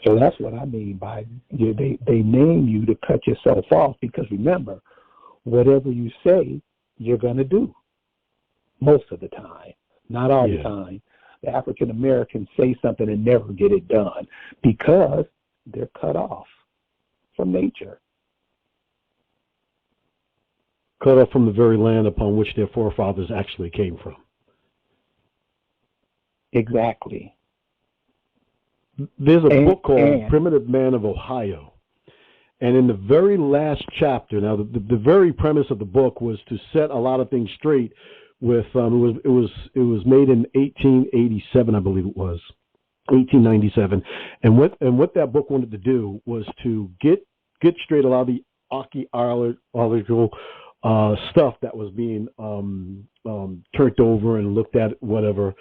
So that's what I mean by they name you to cut yourself off, because remember, whatever you say, you're going to do most of the time, not all the time. The African Americans say something and never get it done because they're cut off from nature. Cut off from the very land upon which their forefathers actually came from. Exactly. There's a book called Primitive Man of Ohio. And in the very last chapter, now the very premise of the book was to set a lot of things straight with, it was made in 1887, I believe it was, 1897. And what that book wanted to do was to get straight a lot of the archaeological stuff that was being turned over and looked at, whatever.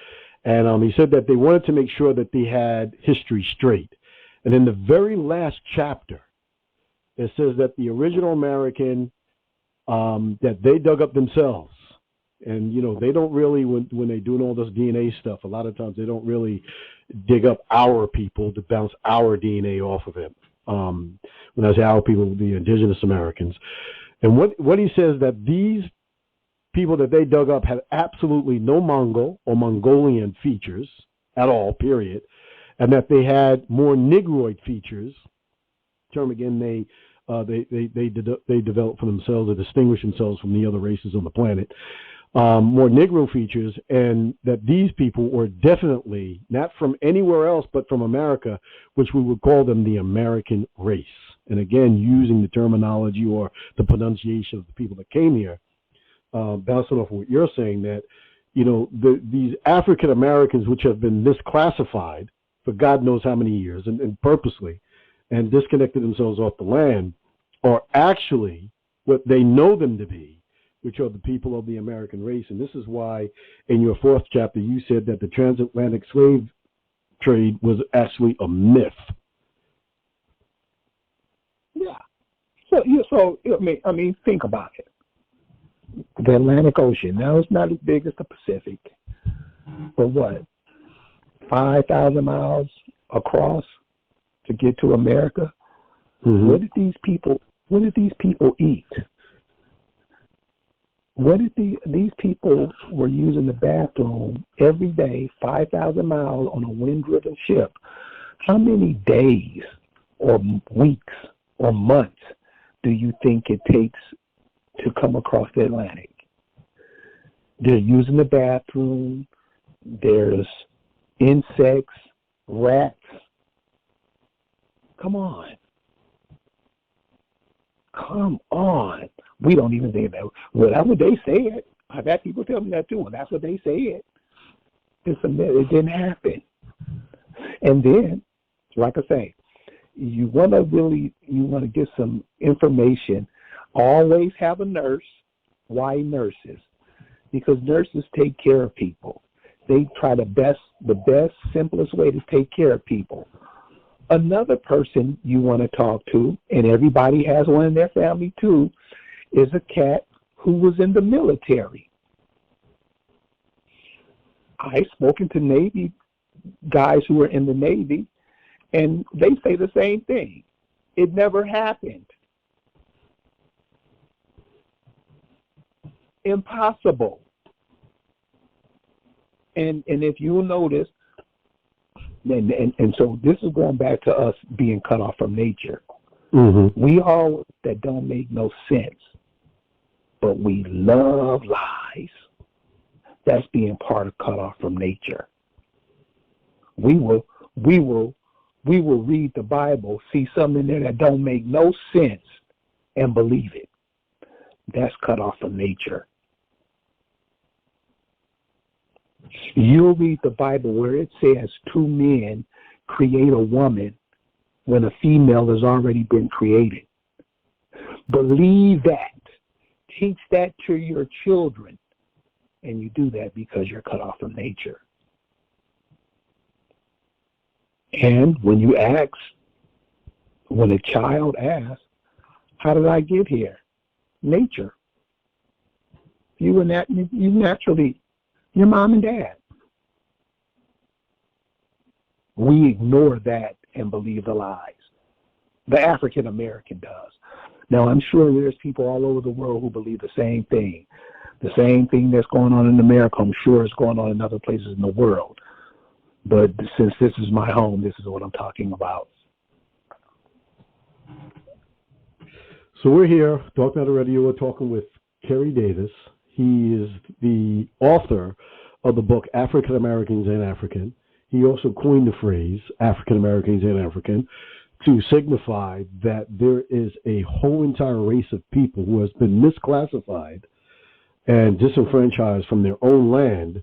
And he said that they wanted to make sure that they had history straight. And in the very last chapter, it says that the original American, that they dug up themselves. And, you know, they don't really, when they're doing all this DNA stuff, a lot of times they don't really dig up our people to bounce our DNA off of it. When I say our people, the indigenous Americans. And what he says that these people that they dug up had absolutely no Mongol or Mongolian features at all, period, and that they had more Negroid features. Term again, they developed for themselves or distinguish themselves from the other races on the planet. More Negro features, and that these people were definitely not from anywhere else but from America, which we would call them the American race. And again, using the terminology or the pronunciation of the people that came here, bouncing off what you're saying, that, you know, these African Americans, which have been misclassified for God knows how many years, and purposely, and disconnected themselves off the land, are actually what they know them to be, which are the people of the American race. And this is why in your fourth chapter you said that the transatlantic slave trade was actually a myth. Yeah. So I mean, think about it. The Atlantic Ocean, now it's not as big as the Pacific, but what, 5,000 miles across to get to America? Mm-hmm. What did these people eat? What if these people were using the bathroom every day, 5,000 miles on a wind-driven ship? How many days or weeks or months do you think it takes to come across the Atlantic? They're using the bathroom. There's insects, rats. Come on. We don't even think that. Well, that's what they said. I've had people tell me that too. Well, that's what they said. It's a myth. It didn't happen. And then, like I say, you want to get some information. Always have a nurse. Why nurses? Because nurses take care of people. They try the best, simplest way to take care of people. Another person you want to talk to, and everybody has one in their family too, is a cat who was in the military. I've spoken to Navy guys who were in the Navy, and they say the same thing. It never happened. Impossible. And if you notice, and so this is going back to us being cut off from nature. Mm-hmm. We all that don't make no sense, but we love lies. That's being part of cut off from nature. We will read the Bible, see something in there that don't make no sense, and believe it. That's cut off from nature. You'll read the Bible where it says two men create a woman when a female has already been created. Believe that. Teach that to your children. And you do that because you're cut off from nature. And when a child asks, how did I get here? Nature. You naturally, your mom and dad. We ignore that and believe the lies. The African American does. Now, I'm sure there's people all over the world who believe the same thing. The same thing that's going on in America, I'm sure is going on in other places in the world. But since this is my home, this is what I'm talking about. So we're here, Dark Matter Radio. We're talking with Kerry Davis. He is the author of the book African Americans and African. He also coined the phrase African Americans and African to signify that there is a whole entire race of people who has been misclassified and disenfranchised from their own land.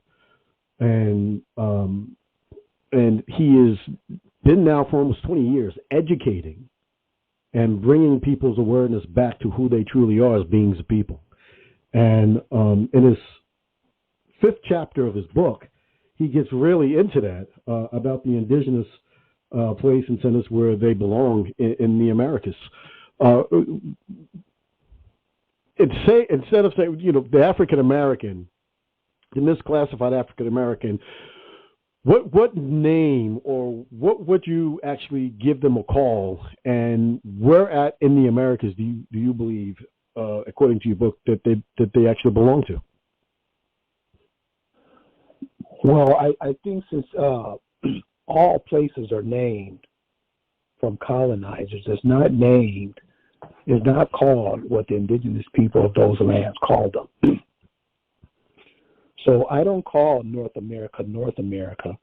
And he has been now for almost 20 years educating and bringing people's awareness back to who they truly are as beings of people. And in his 5th chapter of his book, he gets really into that, about the indigenous place and centers where they belong in the Americas. Instead of saying, the African American, the misclassified African American, what name or what would you actually give them a call, and where at in the Americas do you believe, according to your book, that they actually belong to? Well, I think since all places are named from colonizers, it's not called what the indigenous people of those lands called them. So I don't call North America North America.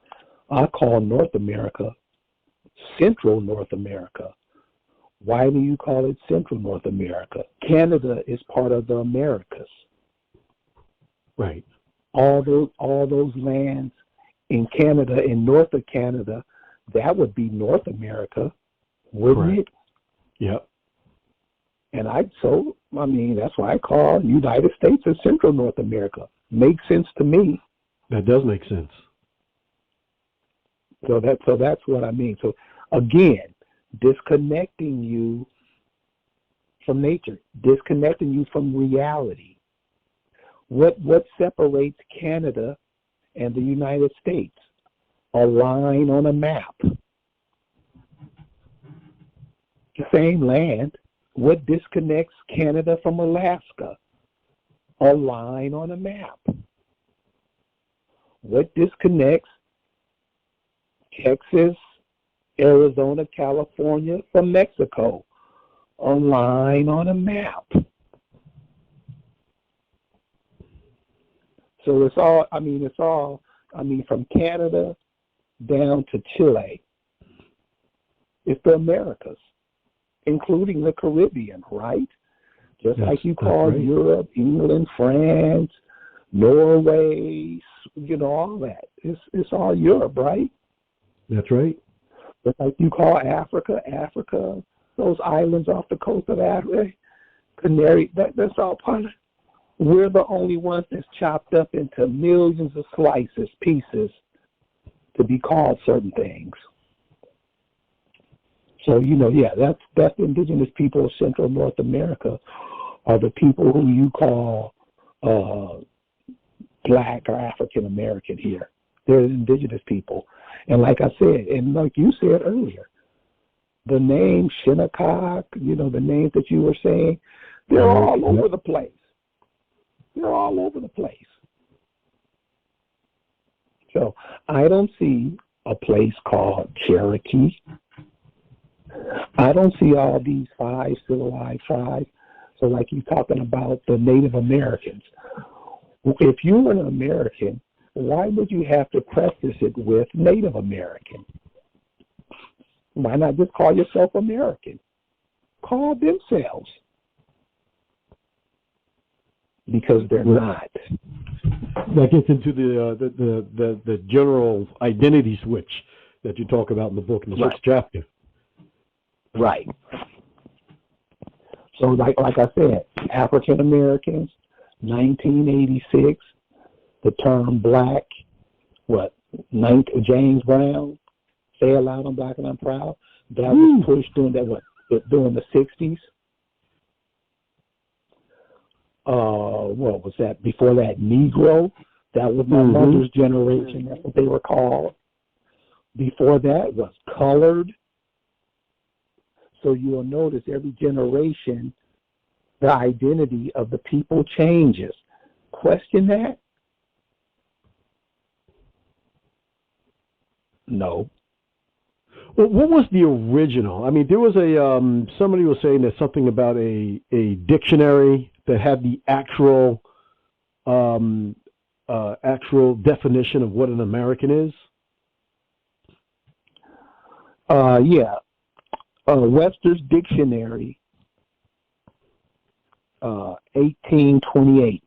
I call North America Central North America. Why do you call it Central North America? Canada is part of the Americas. Right. All those lands in Canada, in north of Canada, that would be North America, wouldn't it? Yep. And that's why I call United States as Central North America. Makes sense to me. That does make sense. So that's what I mean. So again, disconnecting you from nature, disconnecting you from reality. What separates Canada and the United States? A line on a map. The same land. What disconnects Canada from Alaska? A line on a map. What disconnects Texas, Arizona, California from Mexico? A line on a map. So it's all from Canada down to Chile. It's the Americas, including the Caribbean, right? Just Yes, like you call right. Europe, England, France, Norway, all that. It's all Europe, right? That's right. Just like you call Africa, those islands off the coast of Africa, Canary, that's all part of it. We're the only ones that's chopped up into millions of slices, pieces, to be called certain things. So, that's the indigenous people of Central North America are the people who you call Black or African American here. They're indigenous people. And like I said, and like you said earlier, the name Shinnecock, the names that you were saying, they're all over the place. They're all over the place. So I don't see a place called Cherokee. I don't see all these 5 civilized tribes. So like you're talking about the Native Americans. If you were an American, why would you have to preface it with Native American? Why not just call yourself American? Call themselves. Because they're not. That gets into the general identity switch that you talk about in the book in the 6th chapter. Right. So like I said, African Americans, 1986, the term black, James Brown Say It Loud, I'm Black and I'm Proud. That was pushed during during the 60s. What was that? Before that, Negro. That was my mother's generation. That's what they were called. Before that was colored. So you'll notice every generation, the identity of the people changes. Question that? No. Well, what was the original? I mean, there was somebody was saying there's something about a dictionary that had the actual definition of what an American is. Yeah. Webster's Dictionary, 1828.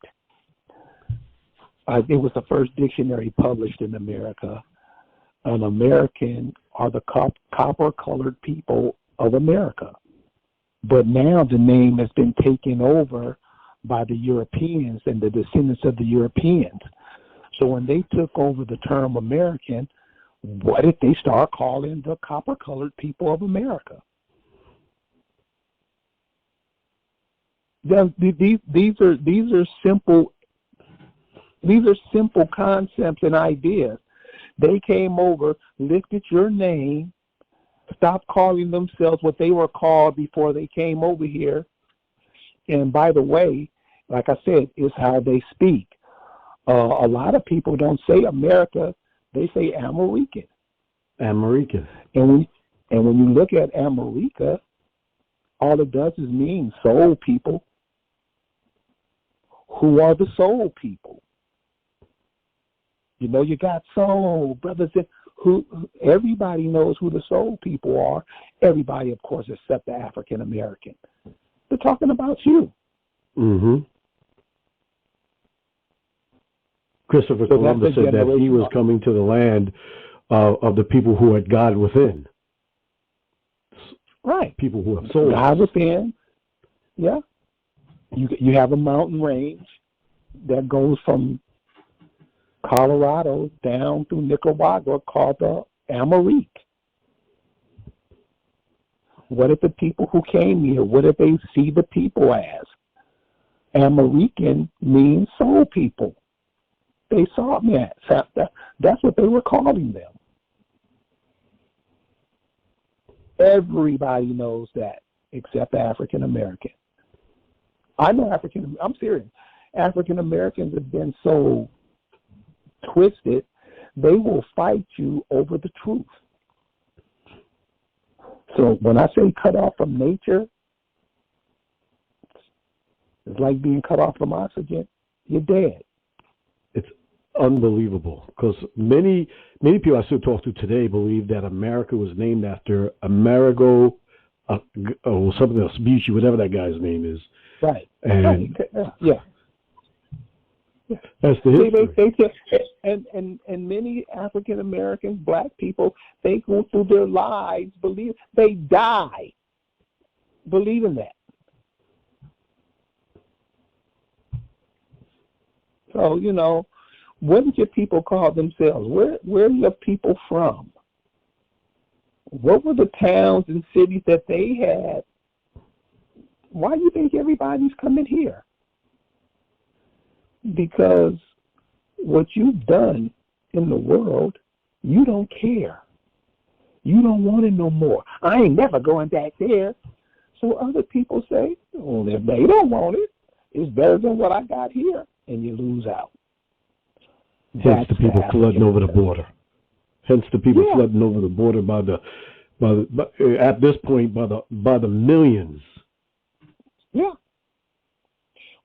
It was the first dictionary published in America. An American are the copper-colored people of America. But now the name has been taken over by the Europeans and the descendants of the Europeans. So when they took over the term American, what did they start calling the copper-colored people of America? These are simple concepts and ideas. They came over, looked at your name, stopped calling themselves what they were called before they came over here. And by the way, like I said, it's how they speak. A lot of people don't say America, they say American. American. And when you look at America, all it does is mean soul people. Who are the soul people? You know, you got soul brothers. Everybody knows who the soul people are. Everybody, of course, except the African American. They're talking about you. Mm-hmm. Christopher Columbus said that he was coming to the land of the people who had God within. Right. People who have souls. God within. Yeah. You have a mountain range that goes from Colorado down through Nicaragua called the Amérique. What did the people who came here, what did they see the people as? American means soul people. They saw that. That's what they were calling them. Everybody knows that except African American. I know I'm serious. African Americans have been so twisted, they will fight you over the truth. So when I say cut off from nature, it's like being cut off from oxygen. You're dead. It's unbelievable because many people I still talk to today believe that America was named after Amerigo, or something else, Vespucci, whatever that guy's name is. Right. And yeah. That's the history. And many African Americans, black people, they go through their lives they die believing that. So, you know, what did your people call themselves? Where are your people from? What were the towns and cities that they had? Why do you think everybody's coming here? Because what you've done in the world, you don't care. You don't want it no more. I ain't never going back there. So other people say, well, if they don't want it, it's better than what I got here, and you lose out. Hence the people flooding over the border. Hence the people flooding over the border at this point by the millions. Yeah.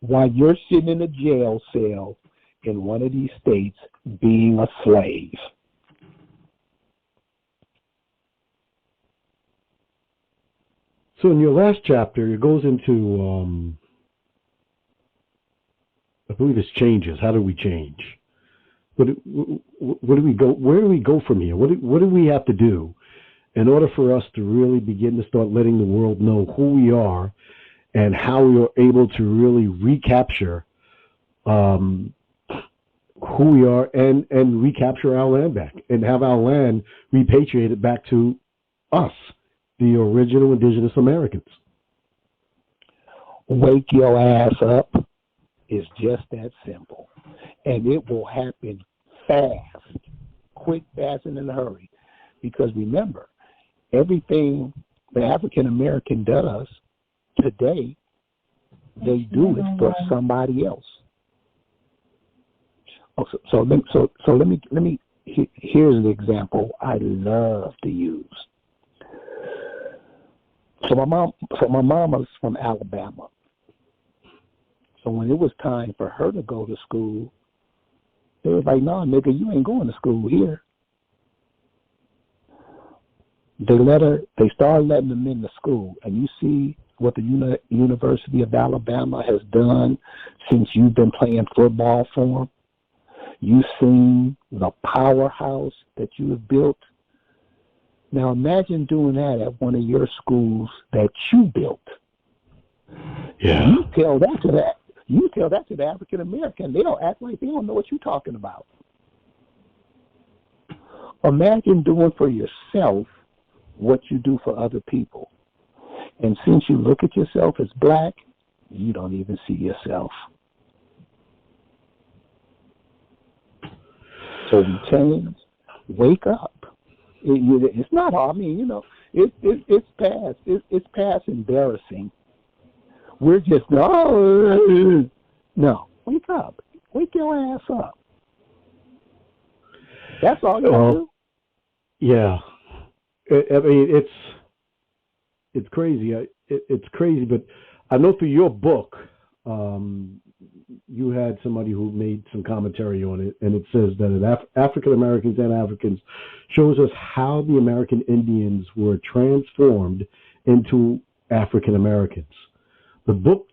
While you're sitting in a jail cell in one of these states being a slave. So in your last chapter, it goes into, I believe it's changes. How do we change? Where do we go? Where do we go from here? What do we have to do in order for us to really begin to start letting the world know who we are and how we are able to really recapture who who we are and recapture our land back and have our land repatriated back to us, the original indigenous Americans. Wake your ass up is just that simple. And it will happen fast, quick, fast, and in a hurry. Because remember, everything the African American does today, they do it for somebody else. Oh, so let me. Here's an example I love to use. So my mom was from Alabama. So when it was time for her to go to school, they was like, "No, nigga, you ain't going to school here." They started letting them into school, and you see what the University of Alabama has done since you've been playing football for them. You've seen the powerhouse that you have built. Now imagine doing that at one of your schools that you built. Yeah. You tell that to the African American, they'll act like they don't know what you're talking about. Imagine doing for yourself what you do for other people. And since you look at yourself as black, you don't even see yourself. So we change, wake up. It's not hard. I mean, it's past embarrassing. We're just, no, wake up. Wake your ass up. That's all you do. Yeah. I mean, it's crazy. It's crazy, but I know through your book, you had somebody who made some commentary on it, and it says that African Americans and Africans shows us how the American Indians were transformed into African Americans. The book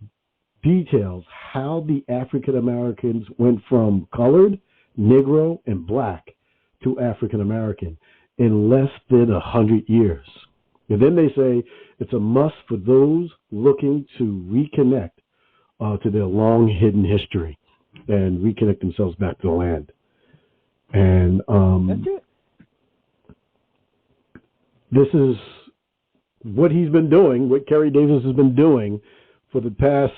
details how the African Americans went from colored, Negro, and black to African American in less than 100 years. And then they say it's a must for those looking to reconnect to their long hidden history and reconnect themselves back to the land. And that's it. This is what he's been doing, what Kerry Davis has been doing for the past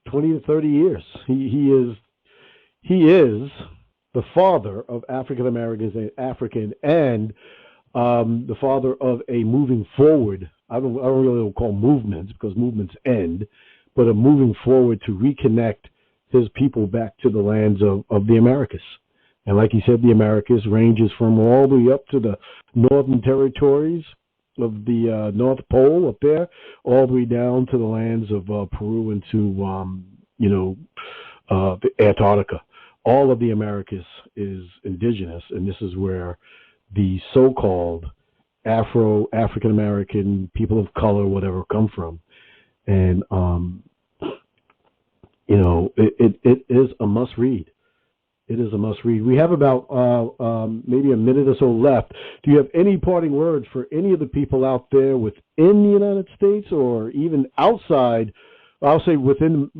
20 to 30 years. He is the father of African Americans and African, and the father of a moving forward. I don't really call movements because movements end, but a moving forward to reconnect his people back to the lands of the Americas. And like he said, the Americas ranges from all the way up to the northern territories of the North Pole up there, all the way down to the lands of Peru and to, the Antarctica. All of the Americas is indigenous, and this is where the so-called African American, people of color, whatever, come from. And, it is a must read. It is a must read. We have about maybe a minute or so left. Do you have any parting words for any of the people out there within the United States or even outside? I'll say within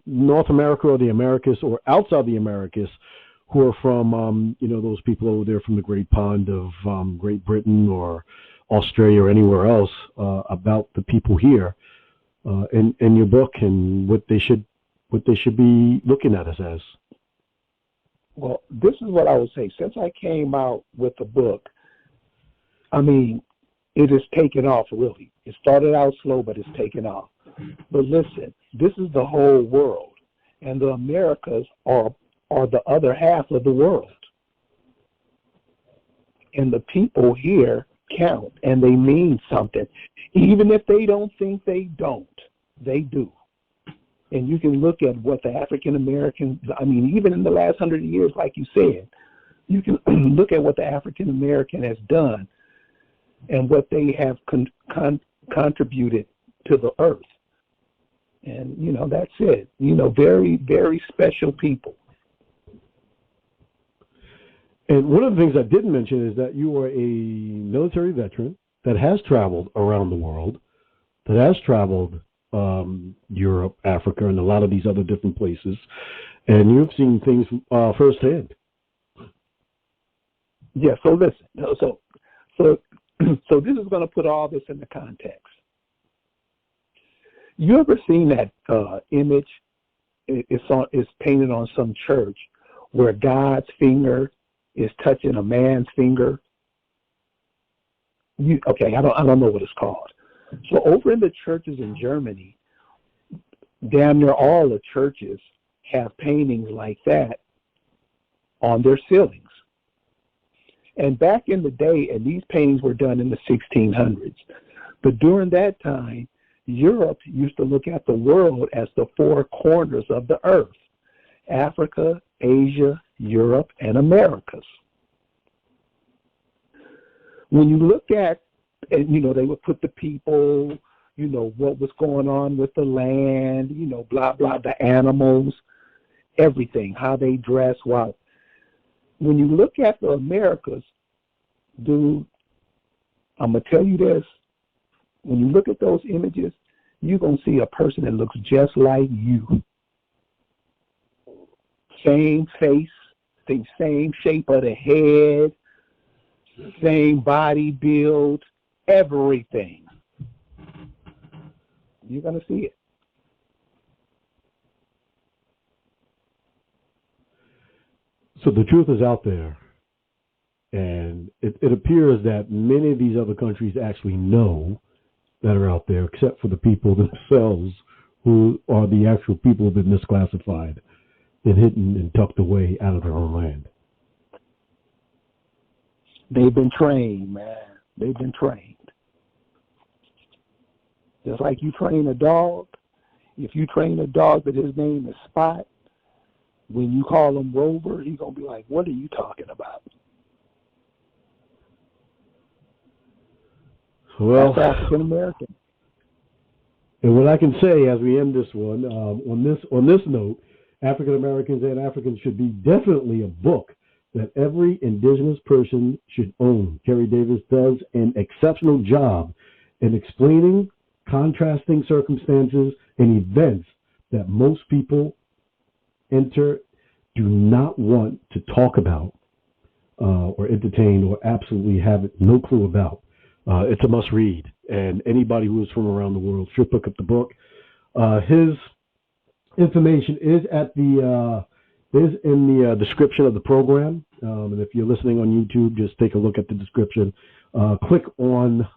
North America or the Americas or outside the Americas, who are from those people over there from the Great Pond of Great Britain or Australia or anywhere else, about the people here in your book and what they should be looking at us as. Well, this is what I would say. Since I came out with the book, I mean, it has taken off, really. It started out slow, but it's taken off. But listen, this is the whole world, and the Americas are the other half of the world. And the people here count, and they mean something. Even if they don't think they don't, they do. And you can look at what the African Americans, I mean, even in the last 100 years, like you said, you can look at what the African American has done and what they have contributed to the earth. And, that's it. Very, very special people. And one of the things I didn't mention is that you are a military veteran that has traveled around the world, that has traveled Europe, Africa, and a lot of these other different places. and you've seen things firsthand. Yeah. So listen. So this is going to put all this into context. You ever seen that image? It's painted on some church where God's finger is touching a man's finger. I don't know what it's called. So over in the churches in Germany, damn near all the churches have paintings like that on their ceilings. And back in the day, and these paintings were done in the 1600s, but during that time, Europe used to look at the world as the four corners of the earth: Africa, Asia, Europe, and Americas. When you look at, and they would put the people, what was going on with the land, blah, blah, the animals, everything, how they dress, what. When you look at the Americas, dude, I'm going to tell you this. When you look at those images, you're going to see a person that looks just like you. Same face, the same shape of the head, same body build, everything. You're going to see it. So the truth is out there, and it appears that many of these other countries actually know that are out there, except for the people themselves, who are the actual people who've been misclassified and hidden and tucked away out of their own land. They've been trained, man. They've been trained. Just like you train a dog. If you train a dog that his name is Spot, when you call him Rover, he's going to be like, what are you talking about? Well, that's African American. And what I can say as we end this one, on this note, African Americans and Africans should be definitely a book that every indigenous person should own. Kerry Davis does an exceptional job in explaining contrasting circumstances and events that most people do not want to talk about or entertain or absolutely have no clue about. It's a must read, and anybody who is from around the world should pick up the book. His information is in the description of the program, and if you're listening on YouTube, just take a look at the description. Click on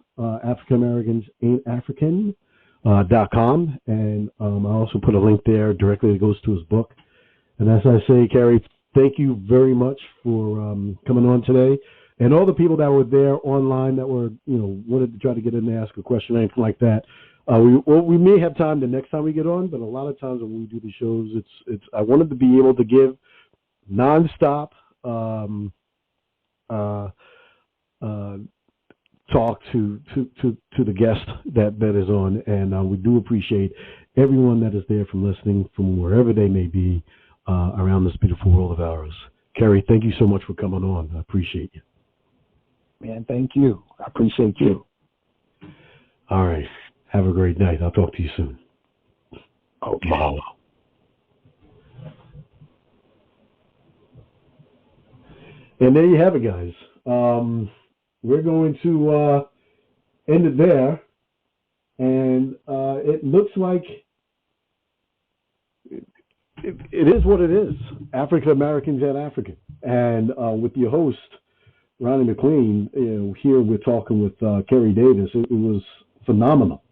African Americans Ain't African.com, and I also put a link there directly that goes to his book. And as I say, Kerry, thank you very much for coming on today. And all the people that were there online that were, wanted to try to get in and ask a question or anything like that. We may have time the next time we get on, but a lot of times when we do the shows, I wanted to be able to give nonstop talk to the guest that is on, and we do appreciate everyone that is there from listening from wherever they may be around this beautiful world of ours. Kerry, thank you so much for coming on. I appreciate you. Man, thank you. I appreciate you. All right. Have a great night. I'll talk to you soon. Okay. Mahalo. And there you have it, guys. We're going to end it there. And it looks like it is what it is. African Americans and African. And with your host, Ronnie McLean, here we're talking with Kerry Davis. It was phenomenal.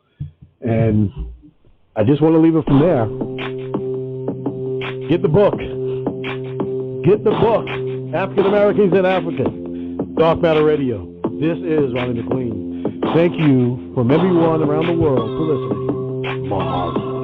And I just want to leave it from there. Get the book. Get the book. African Americans and African. Dark Matter Radio. This is Ronnie McLean. Thank you from everyone around the world for listening. Mahalo.